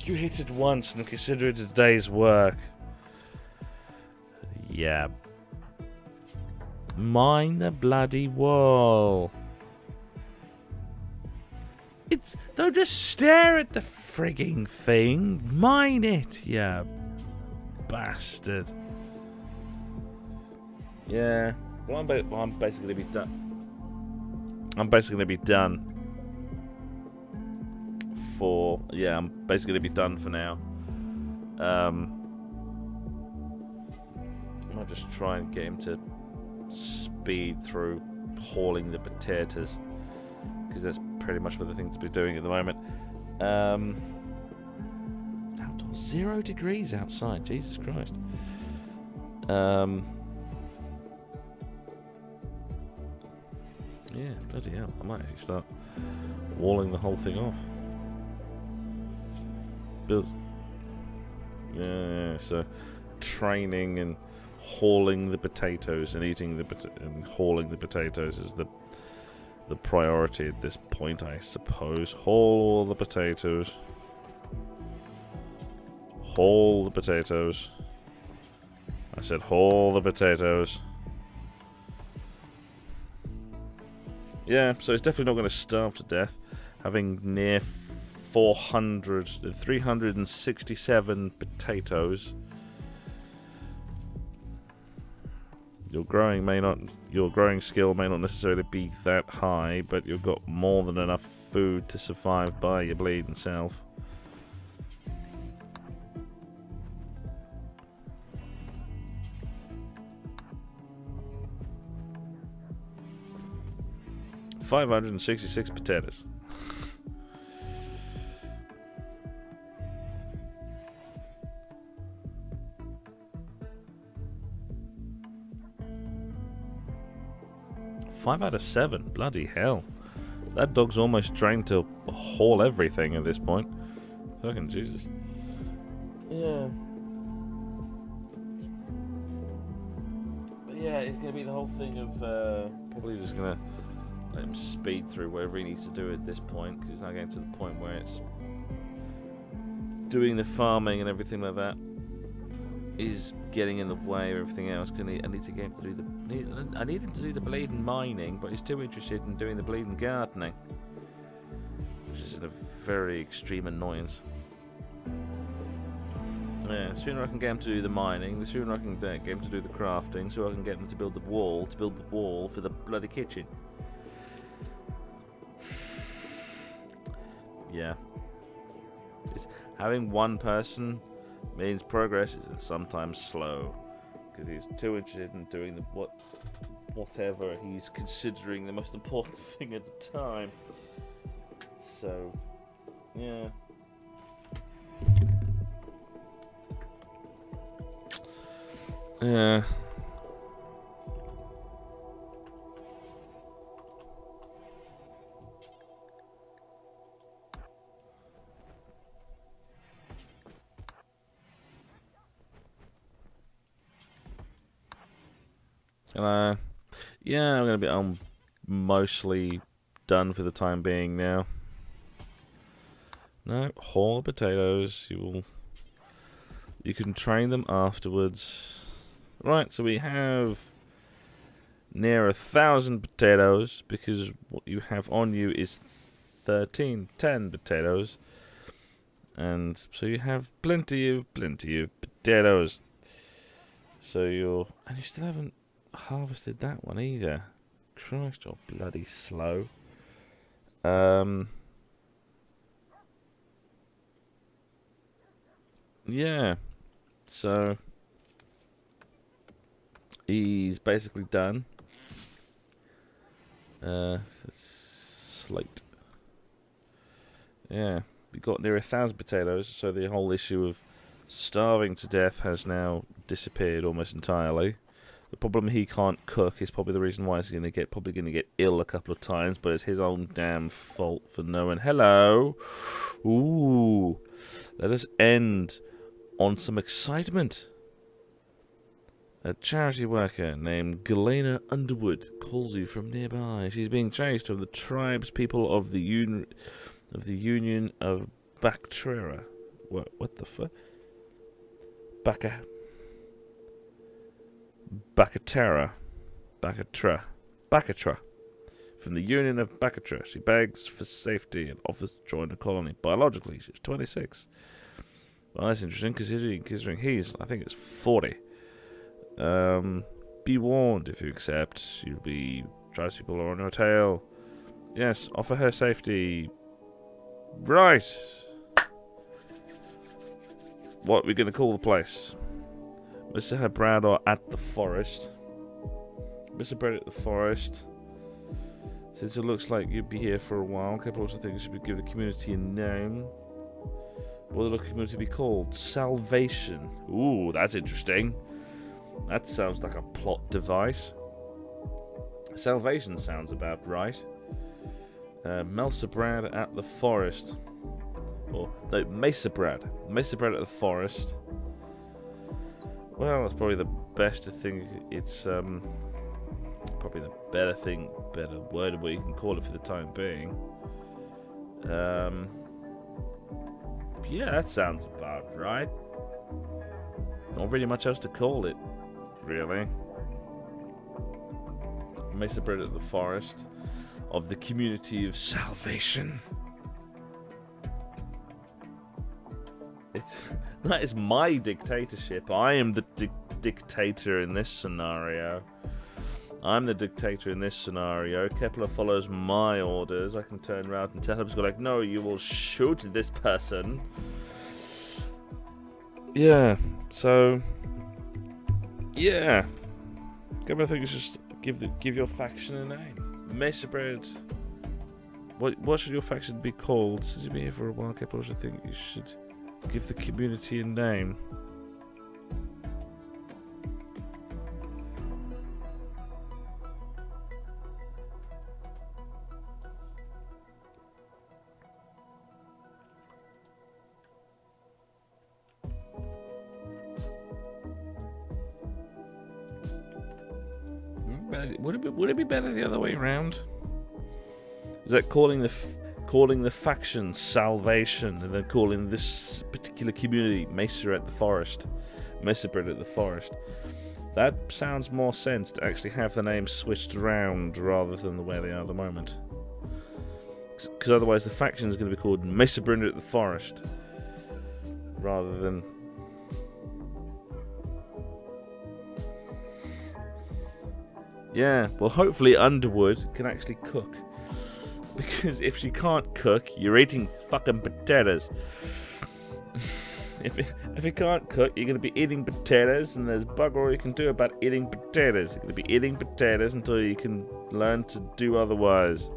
You hit it once and consider it a day's work. Yeah. Mine the bloody wall. Don't just stare at the frigging thing. Mine it, you bastard. Yeah. Well, I'm basically gonna be done. I'm basically gonna be done. I'm basically gonna be done for now. I might just try and get him to speed through hauling the potatoes, because that's pretty much what the thing to be doing at the moment. Outdoors, 0 degrees outside. Jesus Christ. Yeah, bloody hell. I might actually start walling the whole thing off. Yeah, so training and hauling the potatoes and and hauling the potatoes is the priority at this point, I suppose. Haul all the potatoes. Haul the potatoes. I said haul the potatoes. Yeah, so it's definitely not going to starve to death, having near 367 potatoes. Your growing skill may not necessarily be that high, but you've got more than enough food to survive by your bleeding self. $566 potatoes. 5 out of 7. Bloody hell. That dog's almost trained to haul everything at this point. Fucking Jesus. Yeah. But yeah, it's going to be the whole thing of probably just going to let him speed through whatever he needs to do at this point, because he's now getting to the point where it's doing the farming and everything like that is getting in the way of everything else. I need to get him to do I need him to do the bleeding mining, but he's too interested in doing the bleeding gardening, which is a very extreme annoyance. Yeah, the sooner I can get him to do the mining, the sooner I can get him to do the crafting, so I can get him to build the wall for the bloody kitchen. Yeah. Having one person means progress is sometimes slow, because he's too interested in doing whatever he's considering the most important thing at the time. So, yeah. Yeah. Hello. Yeah, I'm mostly done for the time being now. No, whole potatoes. You can train them afterwards. Right, so we have near 1,000 potatoes, because what you have on you is 10 potatoes, and so you have plenty of potatoes. So you still haven't harvested that one either. Christ, you're bloody slow. Yeah, so he's basically done. Slate. Yeah, we got near 1,000 potatoes, so the whole issue of starving to death has now disappeared almost entirely. The problem he can't cook is probably the reason why he's probably gonna get ill a couple of times, but it's his own damn fault for knowing. Hello. Ooh. Let us end on some excitement. A charity worker named Galena Underwood calls you from nearby. She's being chased from the tribespeople of the Union of Bactera. What the fuck? Bacatra. From the Union of Bacatra. She begs for safety and offers to join the colony. Biologically, she's 26. Well, that's interesting, considering he's, I think it's 40. Be warned, if you accept, you'll be tribespeople on your tail. Yes, offer her safety. Right. What are we going to call the place? Mr. Hebrador at the forest. Mr. Brad at the forest. Since it looks like you'd be here for a while, Captain also thinks you should give the community a name. What will the community be called? Salvation. Ooh, that's interesting. That sounds like a plot device. Salvation sounds about right. Melsa Brad at the forest. Or, no, Mesa Brad. Mesa Brad at the forest. Well, that's probably the best thing. It's probably the better word what you can call it for the time being. Yeah, that sounds about right. Not really much else to call it, really. Mesa Bread at the forest of the community of salvation. That is my dictatorship. I am the dictator in this scenario. I'm the dictator in this scenario. Kepler follows my orders. I can turn around and tell him, like, no, you will shoot this person. Yeah, so yeah. Kepler thinks just give your faction a name. Mesa Bread. What should your faction be called? Since you've been here for a while, Kepler, I think you should give the community a name. better? Would it be better the other way around? Is that calling the faction Salvation, and then calling this particular community Mesa at the Forest, Mesa Bread at the Forest? That sounds more sense to actually have the names switched around rather than the way they are at the moment. Because otherwise the faction is going to be called Mesa Bread at the Forest, rather than... Yeah, well, hopefully Underwood can actually cook. Because if she can't cook, you're eating fucking potatoes. If you can't cook, you're going to be eating potatoes, and there's bugger all you can do about eating potatoes. You're going to be eating potatoes until you can learn to do otherwise.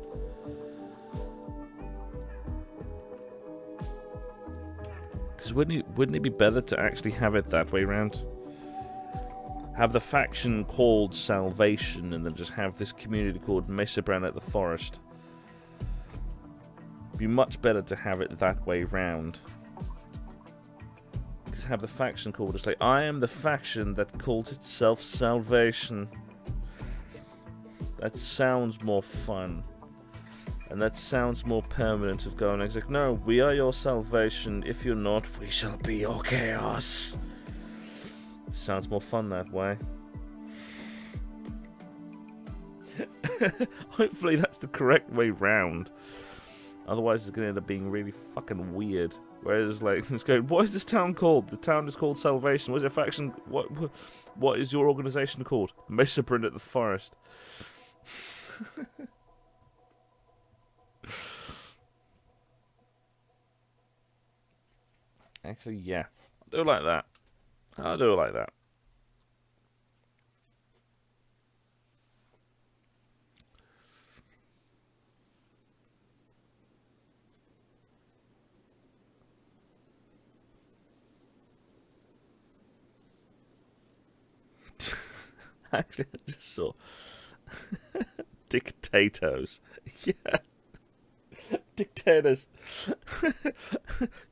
Because wouldn't it be better to actually have it that way around? Have the faction called Salvation, and then just have this community called Mesa Bread at the Forest. It'd be much better to have it that way round. Because have the faction called just like, I am the faction that calls itself Salvation. That sounds more fun. And that sounds more permanent of going, it's like, no, we are your salvation. If you're not, we shall be your chaos. Sounds more fun that way. Hopefully that's the correct way round. Otherwise it's going to end up being really fucking weird. Whereas, like, it's going, what is this town called? The town is called Salvation. What is your faction? What is your organization called? Mesa Bread at the Forest. Actually, yeah. I'll do it like that. I'll do it like that. Actually, I just saw dictators. Yeah. Dictators.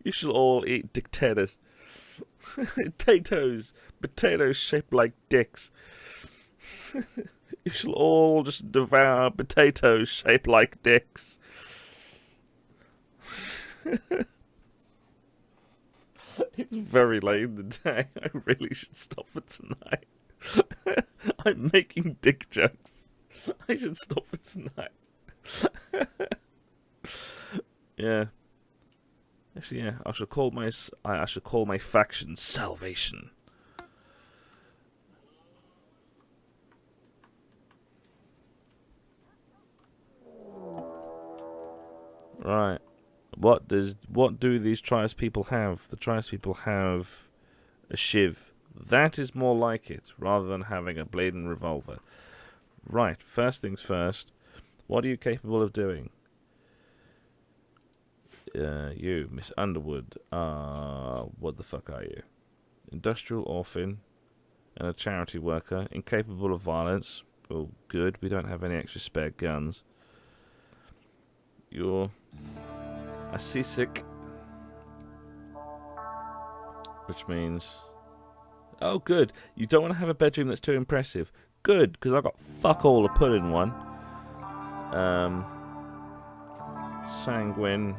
You shall all eat dictators. Potatoes shaped like dicks. You shall all just devour potatoes shaped like dicks. It's very late in the day. I really should stop for tonight. I'm making dick jokes. I should stop for tonight. Yeah. Actually, yeah. I should call my faction Salvation. Right. What do these tribespeople have? The tribespeople have a shiv. That is more like it, rather than having a blade and revolver. Right, first things first. What are you capable of doing? You, Miss Underwood. What the fuck are you? Industrial orphan and a charity worker. Incapable of violence. Oh, good. We don't have any extra spare guns. You're a seasick. Which means... Oh, good. You don't want to have a bedroom that's too impressive. Good, because I've got fuck all to put in one. Sanguine.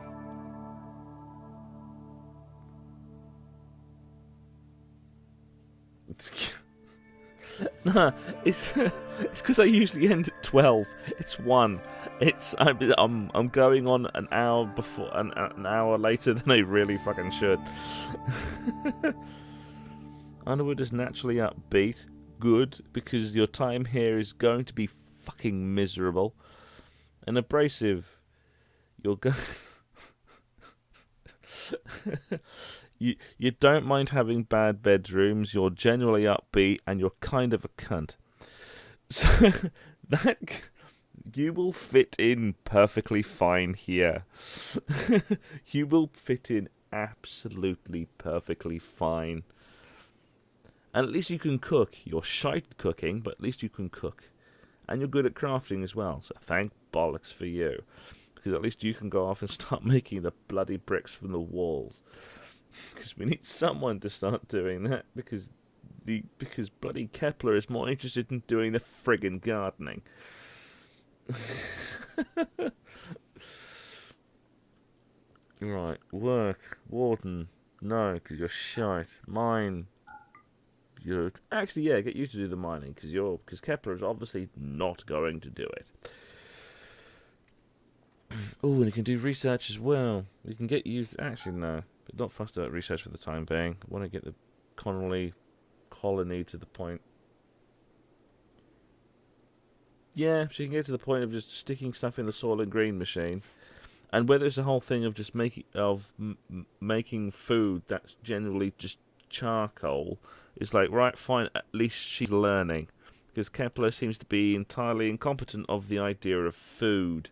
Nah, it's because I usually end at 12. It's 1. I'm going on an hour before, an hour later than I really fucking should. Underwood is naturally upbeat. Good, because your time here is going to be fucking miserable. And abrasive. You're going... You don't mind having bad bedrooms. You're generally upbeat, and you're kind of a cunt. So that... You will fit in perfectly fine here. You will fit in absolutely perfectly fine. And at least you can cook. You're shite at cooking, but at least you can cook. And you're good at crafting as well, so thank bollocks for you. Because at least you can go off and start making the bloody bricks from the walls. Because we need someone to start doing that, because because bloody Kepler is more interested in doing the friggin' gardening. Right, work, warden, no, because you're shite. Mine, you're actually get you to do the mining because Kepler is obviously not going to do it. Oh, and you can do research as well. We can get you actually no, but not fussed about research for the time being. I want to get the colony to the point. Yeah, so you can get to the point of just sticking stuff in the soil and green machine. And whether it's a whole thing of just making food that's generally just charcoal, it's like, right, fine, at least she's learning. Because Kepler seems to be entirely incompetent of the idea of food.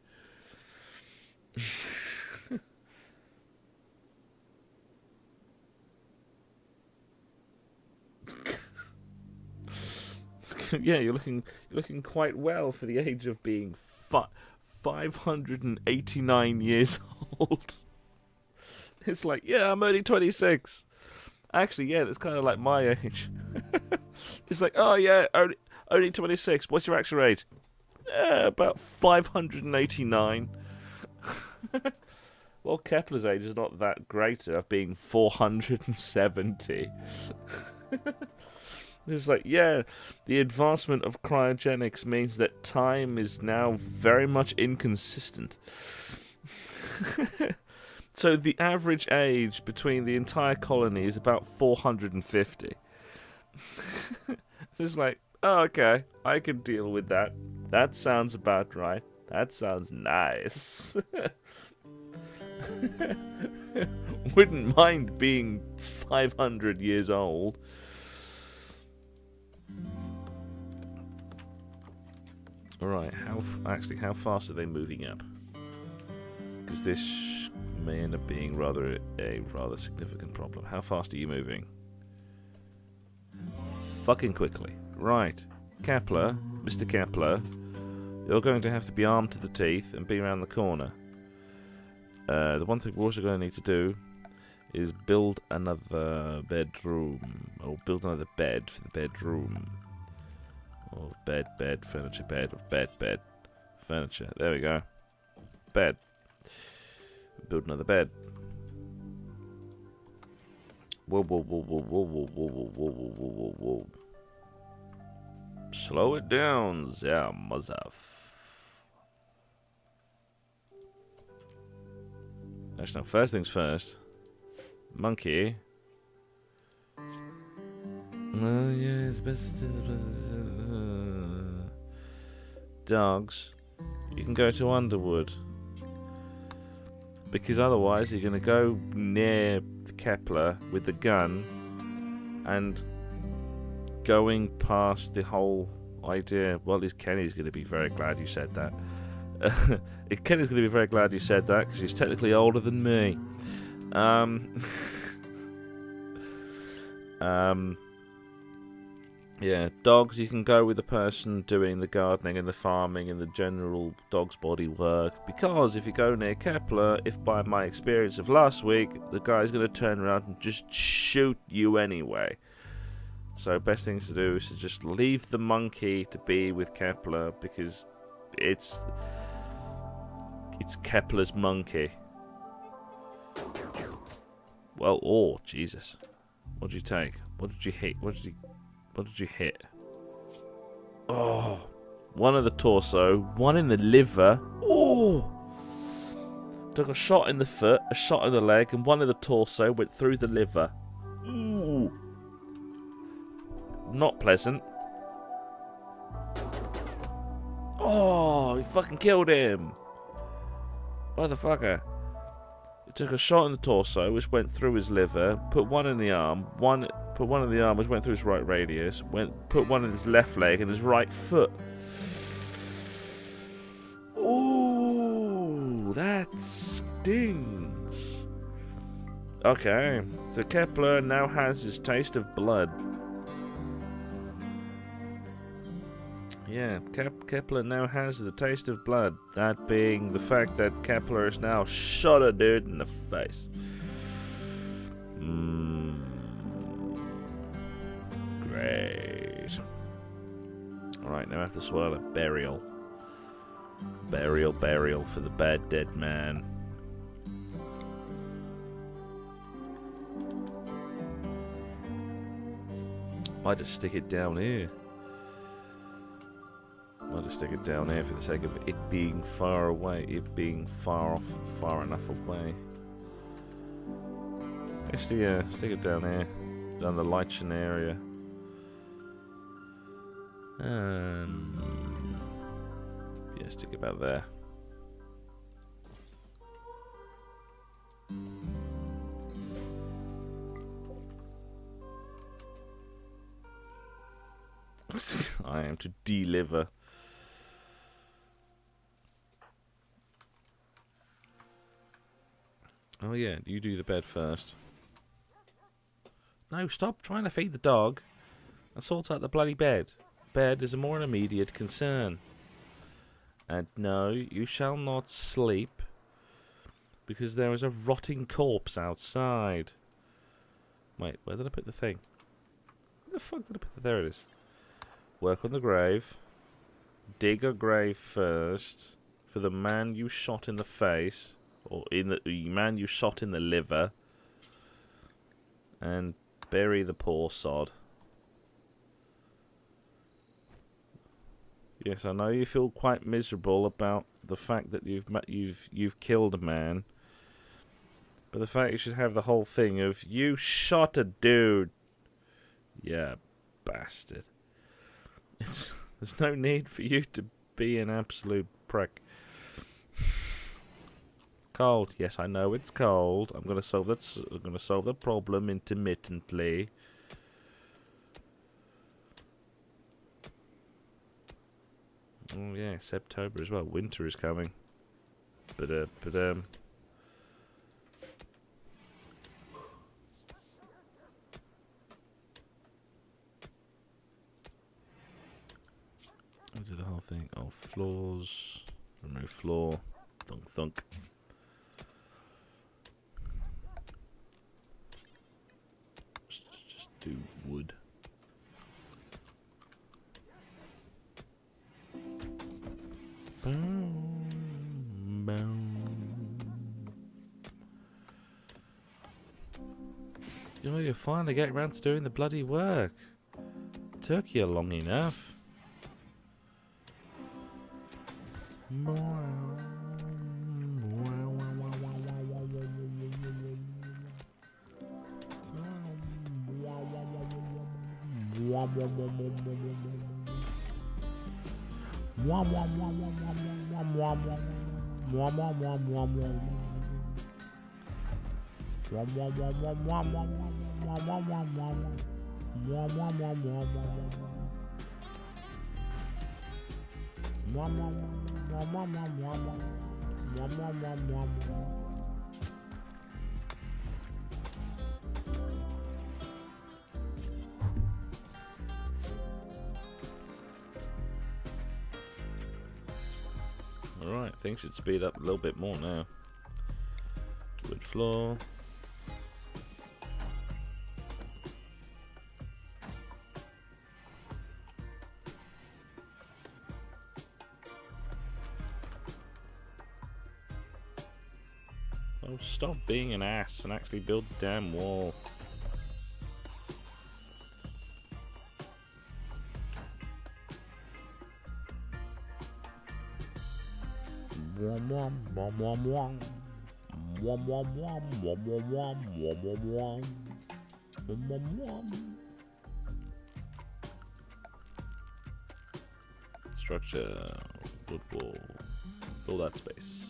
Yeah, you're looking quite well for the age of being 589 years old. It's like, yeah, I'm only 26. Actually, yeah, that's kind of like my age. It's like, oh yeah, only 26. What's your actual age? About 589. Well, Kepler's age is not that greater, of being 470. It's like, yeah, the advancement of cryogenics means that time is now very much inconsistent. So the average age between the entire colony is about 450. So it's like, oh, okay, I can deal with that. That sounds about right. That sounds nice. Wouldn't mind being 500 years old. Alright, how fast are they moving up? Because this may end up being a rather significant problem. How fast are you moving? Fucking quickly. Right. Kepler, Mr. Kepler, you're going to have to be armed to the teeth and be around the corner. The one thing we're also going to need to do is build another bedroom, or build another bed for the bedroom. Or bed, furniture, bed, furniture. There we go. Bed. Build another bed. Whoa. Slow it down, there, mother. Actually, no, first things first. Monkey. Oh, yeah, it's best to dogs. You can go to Underwood. Because otherwise, you're going to go near Kepler with the gun and going past the whole idea. Well, Kenny's going to be very glad you said that. Kenny's going to be very glad you said that because he's technically older than me. Yeah, dogs, you can go with the person doing the gardening and the farming and the general dog's body work. Because if you go near Kepler, if by my experience of last week, the guy's going to turn around and just shoot you anyway. So best things to do is to just leave the monkey to be with Kepler because it's Kepler's monkey. Well, oh, Jesus. What did you take? What did you hit? What did you hit? Oh, one in the torso, one in the liver. Oh, took a shot in the foot, a shot in the leg, and one in the torso. Went through the liver. Ooh, not pleasant. Oh, he fucking killed him, motherfucker. He took a shot in the torso, which went through his liver. Put one in the arm. Put one in the arm, which went through his right radius. Put one in his left leg and his right foot. Ooh, that stings. Okay, so Kepler now has his taste of blood. Yeah, Kepler now has the taste of blood. That being the fact that Kepler has now shot a dude in the face. Great. Great. Alright, now I have to swallow a burial. Burial for the bad dead man. Might just stick it down here. Might just stick it down here for the sake of it being far away. It being far off, far enough away. Actually, yeah, stick it down here. Down the Lichen area. Yeah, stick it about there. I am to deliver. Oh yeah, you do the bed first. No, stop trying to feed the dog and sort out the bloody bed. Bed is a more immediate concern. And no, you shall not sleep because there is a rotting corpse outside. Wait, where did I put the thing? Where the fuck did I put the... There it is. Work on the grave. Dig a grave first for the man you shot in the face, or in the man you shot in the liver, and bury the poor sod. Yes, I know you feel quite miserable about the fact that you've killed a man, but the fact you should have the whole thing of you shot a dude. Yeah, bastard. There's no need for you to be an absolute prick. Cold. Yes, I know it's cold. I'm gonna solve that. I'm gonna solve the problem intermittently. Oh yeah, September as well. Winter is coming. But I'll do the whole thing. Oh, floors. Remove floor. Thunk thunk. Just do wood. Boom, boom. Oh, you finally get around to doing the bloody work. Took you long enough. Alright, things should speed up a little bit more now. Wood floor. Oh, stop being an ass and actually build the damn wall. Structure, wood wall, fill that space.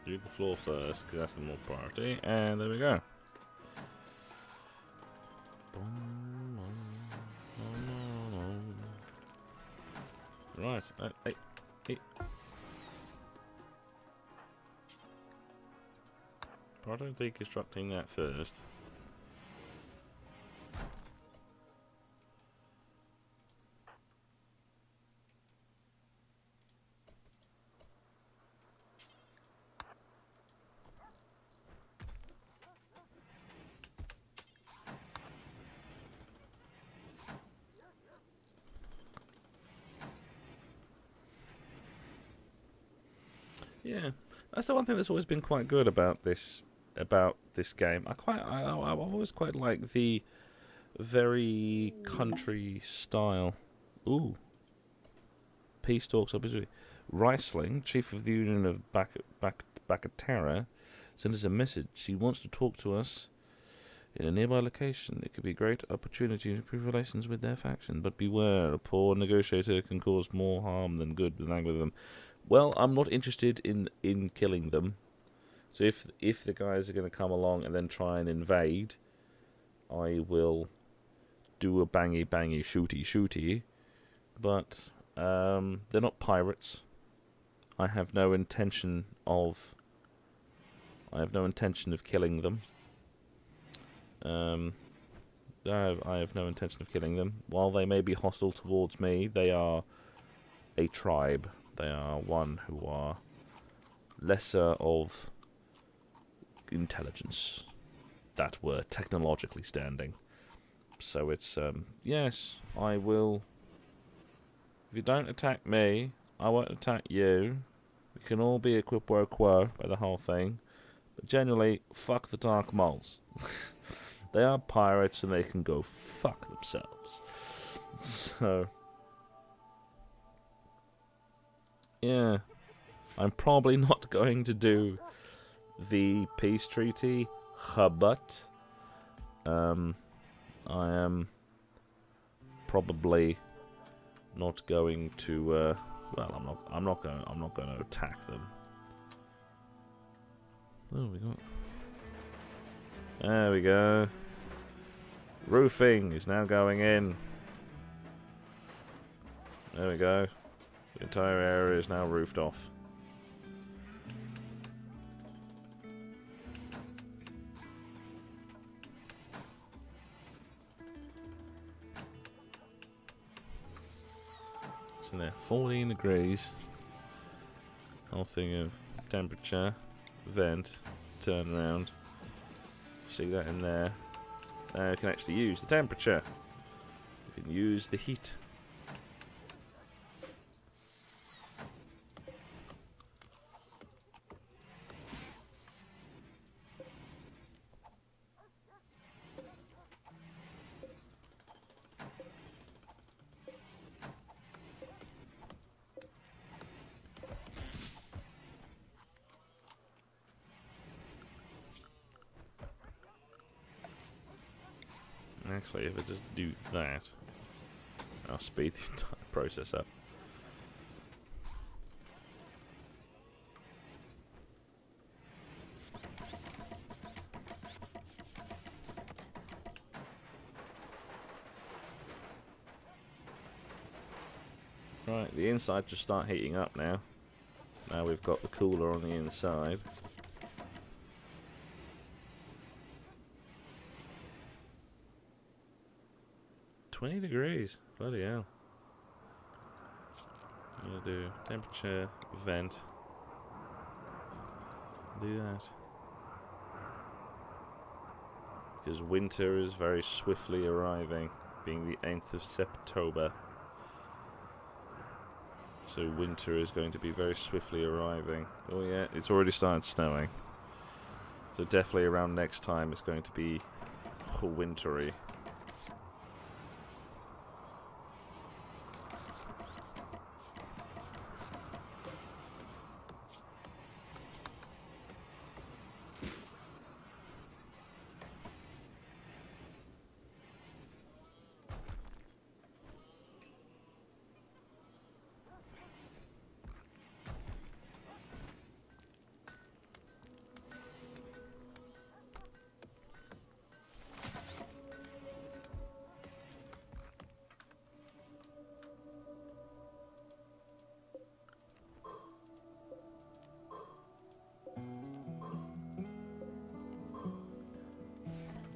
Do the floor first, because that's the more priority. And there we go. Right. Hey. Part of deconstructing that first. Yeah, that's the one thing that's always been quite good about this game. I've always quite liked the very country style. Ooh, peace talks are busy. Riesling, chief of the Union of Bacatera, sent us a message. He wants to talk to us in a nearby location. It could be a great opportunity to improve relations with their faction, but beware, a poor negotiator can cause more harm than good with angling with them. Well, I'm not interested in killing them. So if the guys are going to come along and then try and invade, I will do a bangy shooty. But they're not pirates. I have no intention of killing them. I have no intention of killing them. While they may be hostile towards me, they are a tribe. They are one who are lesser of intelligence that were technologically standing. So it's, yes, I will. If you don't attack me, I won't attack you. We can all be a quid pro quo by the whole thing. But generally, fuck the Dark Moles. They are pirates and they can go fuck themselves. So, yeah, I'm probably not going to do the peace treaty, but I am probably not going to. Well, I'm not going to attack them. Oh, there we go. Roofing is now going in. There we go. The entire area is now roofed off. So there, 14 degrees. Whole thing of temperature, vent, turn around. See that in there. Now you can actually use the temperature. You can use the heat. Actually, if I just do that, I'll speed the entire process up. Right, the inside just start heating up now. Now we've got the cooler on the inside. $20 degrees. Bloody hell. I'm gonna do temperature, vent. Do that. Because winter is very swiftly arriving, being the 8th of September. So winter is going to be very swiftly arriving. Oh yeah, it's already started snowing. So definitely around next time it's going to be wintry.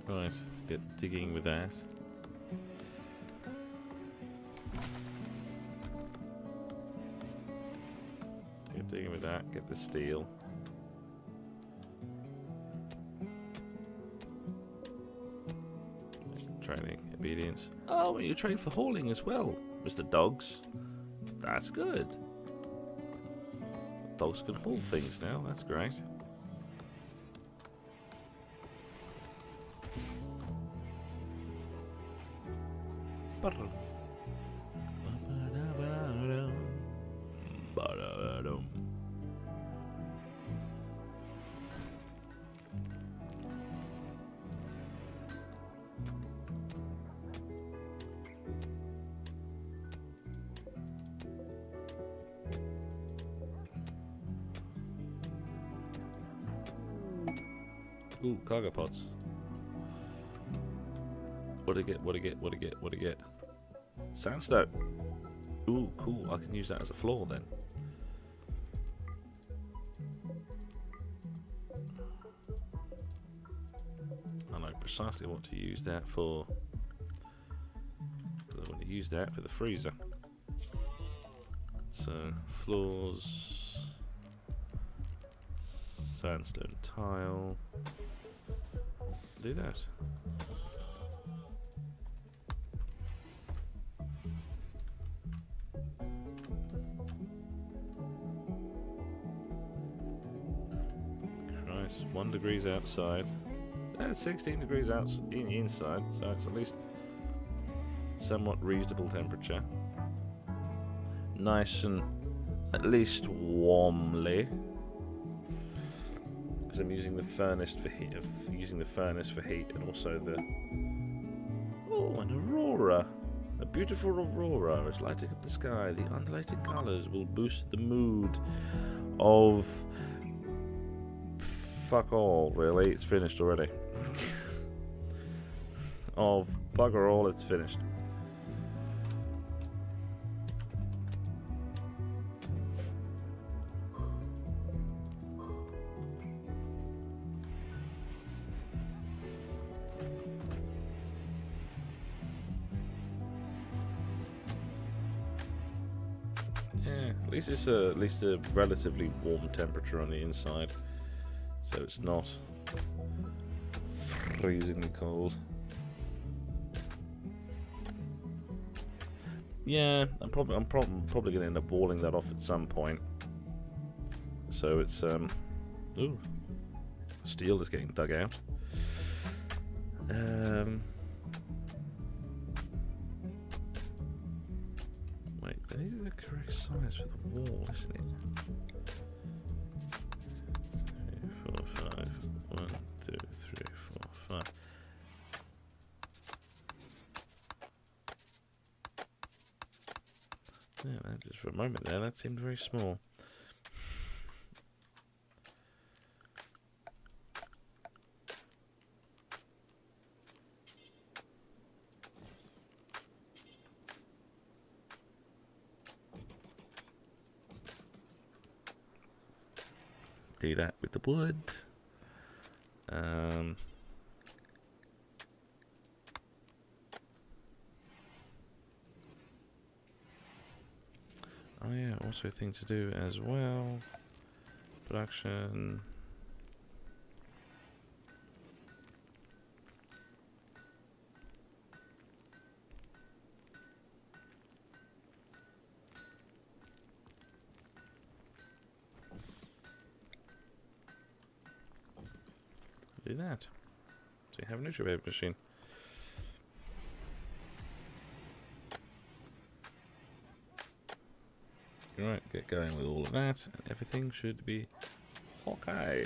Right, get digging with that. Get digging with that, get the steel. Training, obedience. Oh, you train for hauling as well, Mr. Dogs. That's good. Dogs can haul things now, that's great. Ooh, cargo pods. What do I get? Sandstone. Ooh, cool. I can use that as a floor then. I know precisely what to use that for. I want to use that for the freezer. So, floors. Sandstone tile. Do that. Christ, 1 degree outside. 16 degrees inside, so it's at least somewhat reasonable temperature. Nice and at least warmly. Because I'm using the furnace for heat, and also the an aurora, a beautiful aurora is lighting up the sky. The undulating colours will boost the mood of fuck all. Really, it's finished already. Of bugger all, it's finished. At least a relatively warm temperature on the inside, so it's not freezingly cold. Yeah, I'm probably going to end up walling that off at some point. So it's ooh, steel is getting dug out. Wait, that is the correct size for the wall, isn't it? 3, 4, 5. 1, 2, 3, 4, 5. Yeah, that just for a moment there, that seemed very small. Do that with the wood. Oh yeah, also a thing to do as well. Production. Do that. So you have an incubator machine. Right, get going with all of that, and everything should be okay.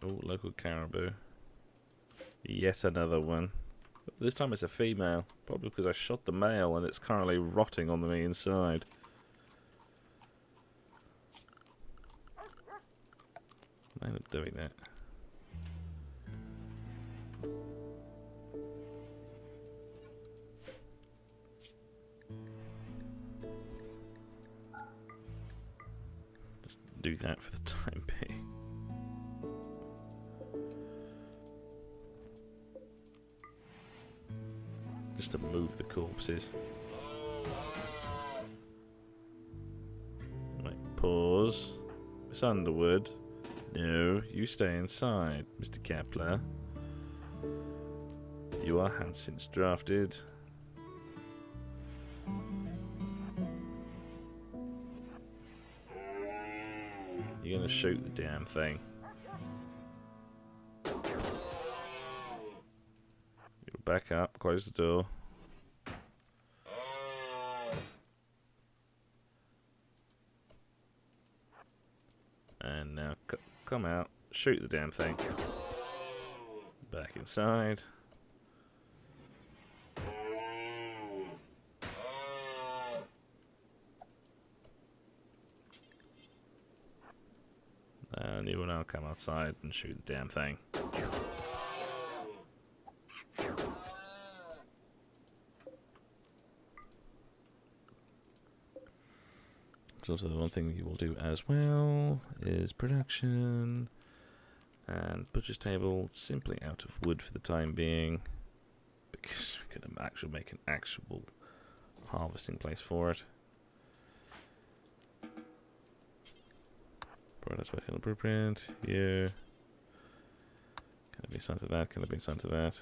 Oh, local caribou. Yet another one. This time it's a female. Probably because I shot the male and it's currently rotting on the inside. I end up doing that. do that for the time being. Just to move the corpses. Right, pause. Miss Underwood. No, you stay inside, Mr. Kepler. You are hand since drafted. You're gonna shoot the damn thing. You back up, close the door. And now come out, shoot the damn thing. Back inside. And you will now come outside and shoot the damn thing. So the one thing you will do as well is production and butcher's table simply out of wood for the time being, because we're going to actually make an actual harvesting place for it. That's working on the blueprint. Here. Can it be something to that? Can it be something to that?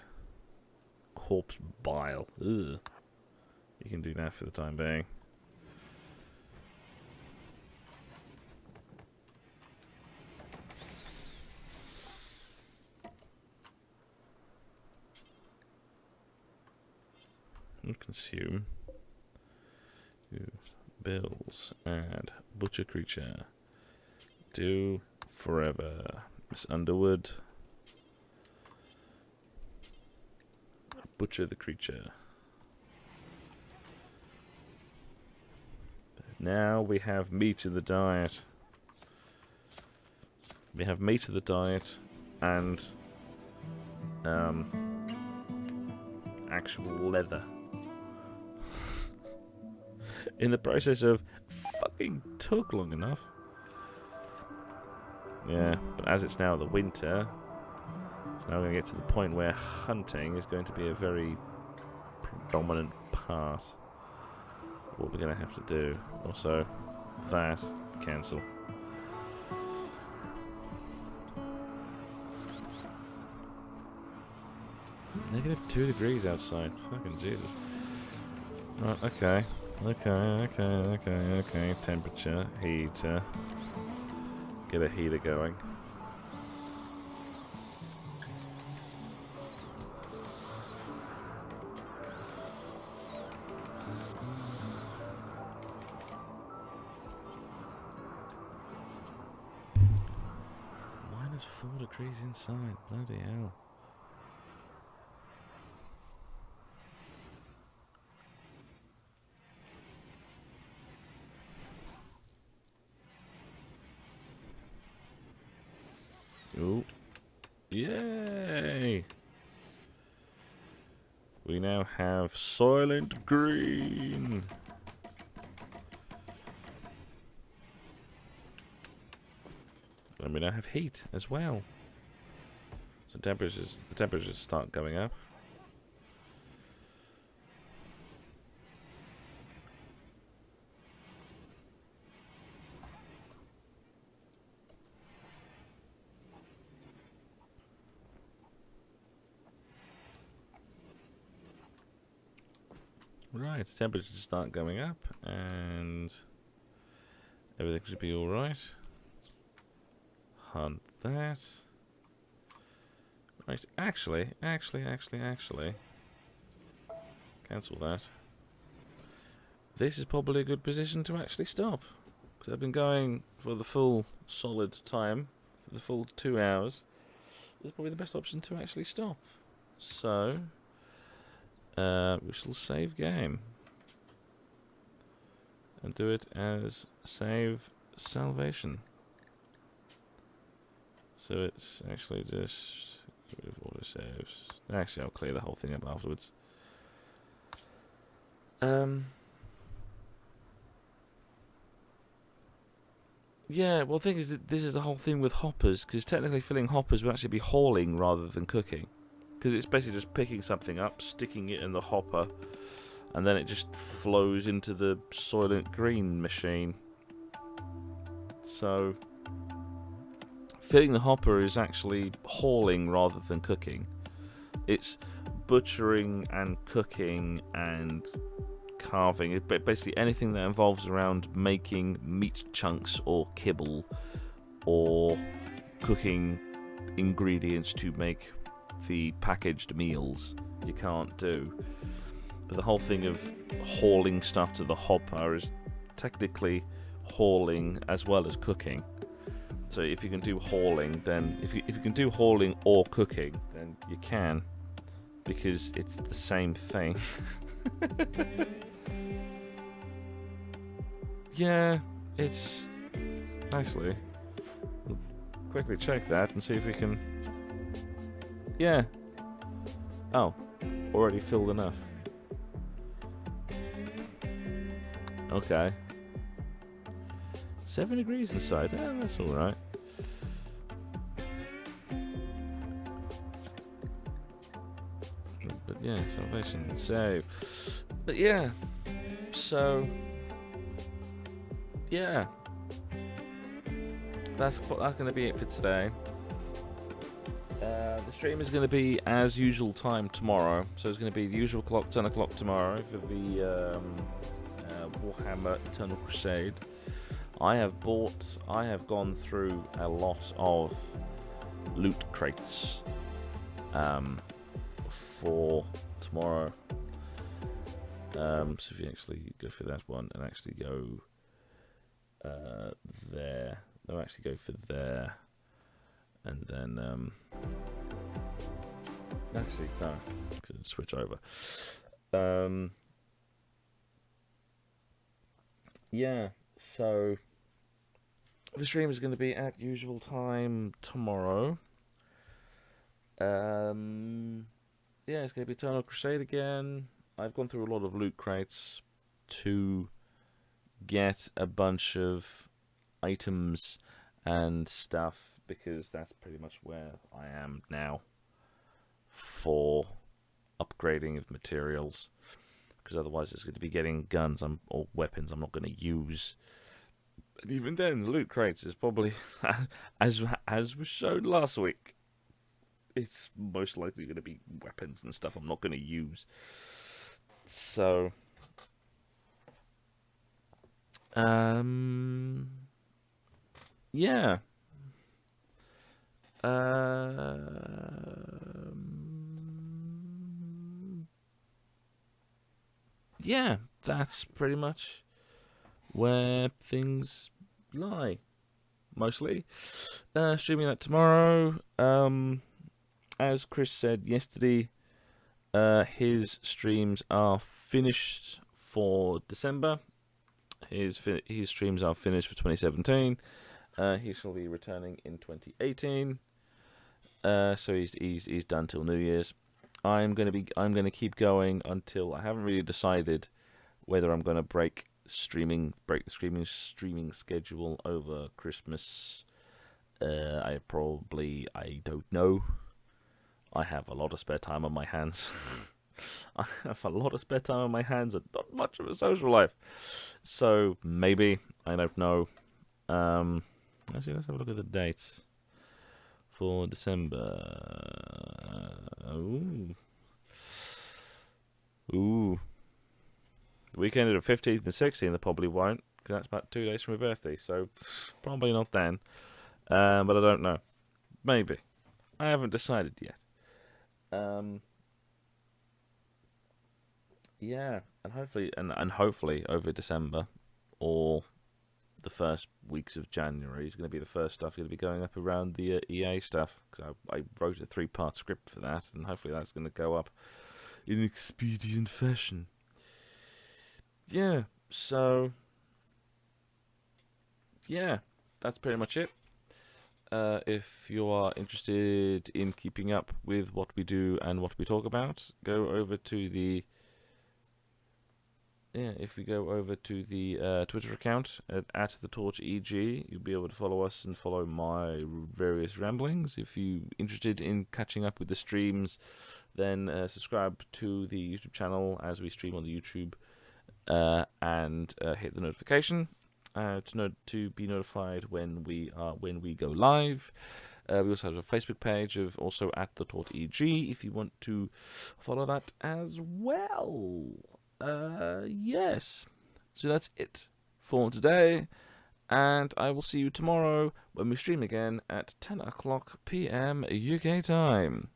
Corpse bile. Ugh. You can do that for the time being. And consume. Bills. Add. Butcher creature. Do forever. Miss Underwood. Butcher the creature. Now we have meat in the diet. We have meat in the diet and actual leather. In the process of fucking took long enough. Yeah, but as it's now the winter, it's now going to get to the point where hunting is going to be a very predominant part of what we're going to have to do. Also, that, cancel. -2 degrees outside. Fucking Jesus. Right, okay. Okay. Temperature, heater. Get a heater going. -4 degrees inside. Bloody hell. Oh, yay! We now have Soylent Green. And we now have heat as well. So the temperatures start going up. Right, temperatures start going up, and everything should be alright. Hunt that. Right, actually. Cancel that. This is probably a good position to actually stop. Because I've been going for the full solid time, for the full 2 hours. This is probably the best option to actually stop. So, we shall save game. And do it as save salvation. So it's actually just get rid of auto saves. Actually, I'll clear the whole thing up afterwards. Yeah, well, the thing is that this is the whole thing with hoppers, because technically filling hoppers would actually be hauling rather than cooking. Because it's basically just picking something up, sticking it in the hopper, and then it just flows into the Soylent Green machine. So, filling the hopper is actually hauling rather than cooking. It's butchering and cooking and carving, basically anything that involves around making meat chunks or kibble or cooking ingredients to make the packaged meals you can't do. But the whole thing of hauling stuff to the hopper is technically hauling as well as cooking. So if you can do hauling, then if you can do hauling or cooking, then you can, because it's the same thing. Yeah, it's actually, we'll quickly check that and see if we can. Yeah. Oh, already filled enough. Okay. 7 degrees inside. Yeah, that's all right. But yeah, salvation save. But yeah, so yeah, that's going to be it for today. The stream is going to be as usual time tomorrow, so it's going to be the usual clock, 10 o'clock tomorrow for the Warhammer Eternal Crusade. I have gone through a lot of loot crates for tomorrow. So if you actually go for that one and actually go there, they'll actually go for there, and then actually no, switch over. Yeah, so the stream is going to be at usual time tomorrow. Yeah, it's going to be Eternal Crusade again. I've gone through a lot of loot crates to get a bunch of items and stuff, because that's pretty much where I am now for upgrading of materials, because otherwise it's going to be getting guns or weapons I'm not going to use. And even then, the loot crates is probably, as was shown last week, it's most likely going to be weapons and stuff I'm not going to use. So, yeah. Yeah, that's pretty much where things lie, mostly. Streaming that tomorrow. As Chris said yesterday, his streams are finished for December. His streams are finished for 2017. He shall be returning in 2018. So he's done till New Year's. I'm gonna keep going until I haven't really decided whether I'm gonna break the streaming schedule over Christmas. I don't know. I have a lot of spare time on my hands. I have a lot of spare time on my hands and not much of a social life. So maybe, I don't know. Actually, let's have a look at the dates for December. Ooh. The weekend of the 15th and 16th I probably won't, because that's about 2 days from my birthday, so probably not then. But I don't know. Maybe. I haven't decided yet. Yeah, and hopefully over December or the first weeks of January is going to be the first stuff going to be going up around the EA stuff, because I wrote a 3-part script for that, and hopefully that's going to go up in expedient fashion. Yeah, so yeah, that's pretty much it. If you are interested in keeping up with what we do and what we talk about, go over to the yeah, if we go over to the Twitter account at the Torch EG, you'll be able to follow us and follow my various ramblings. If you're interested in catching up with the streams, then subscribe to the YouTube channel as we stream on the YouTube, and hit the notification to be notified when we go live. We also have a Facebook page of also at the Tort EG if you want to follow that as well. Yes. So that's it for today, and I will see you tomorrow when we stream again at 10 o'clock p.m. UK time.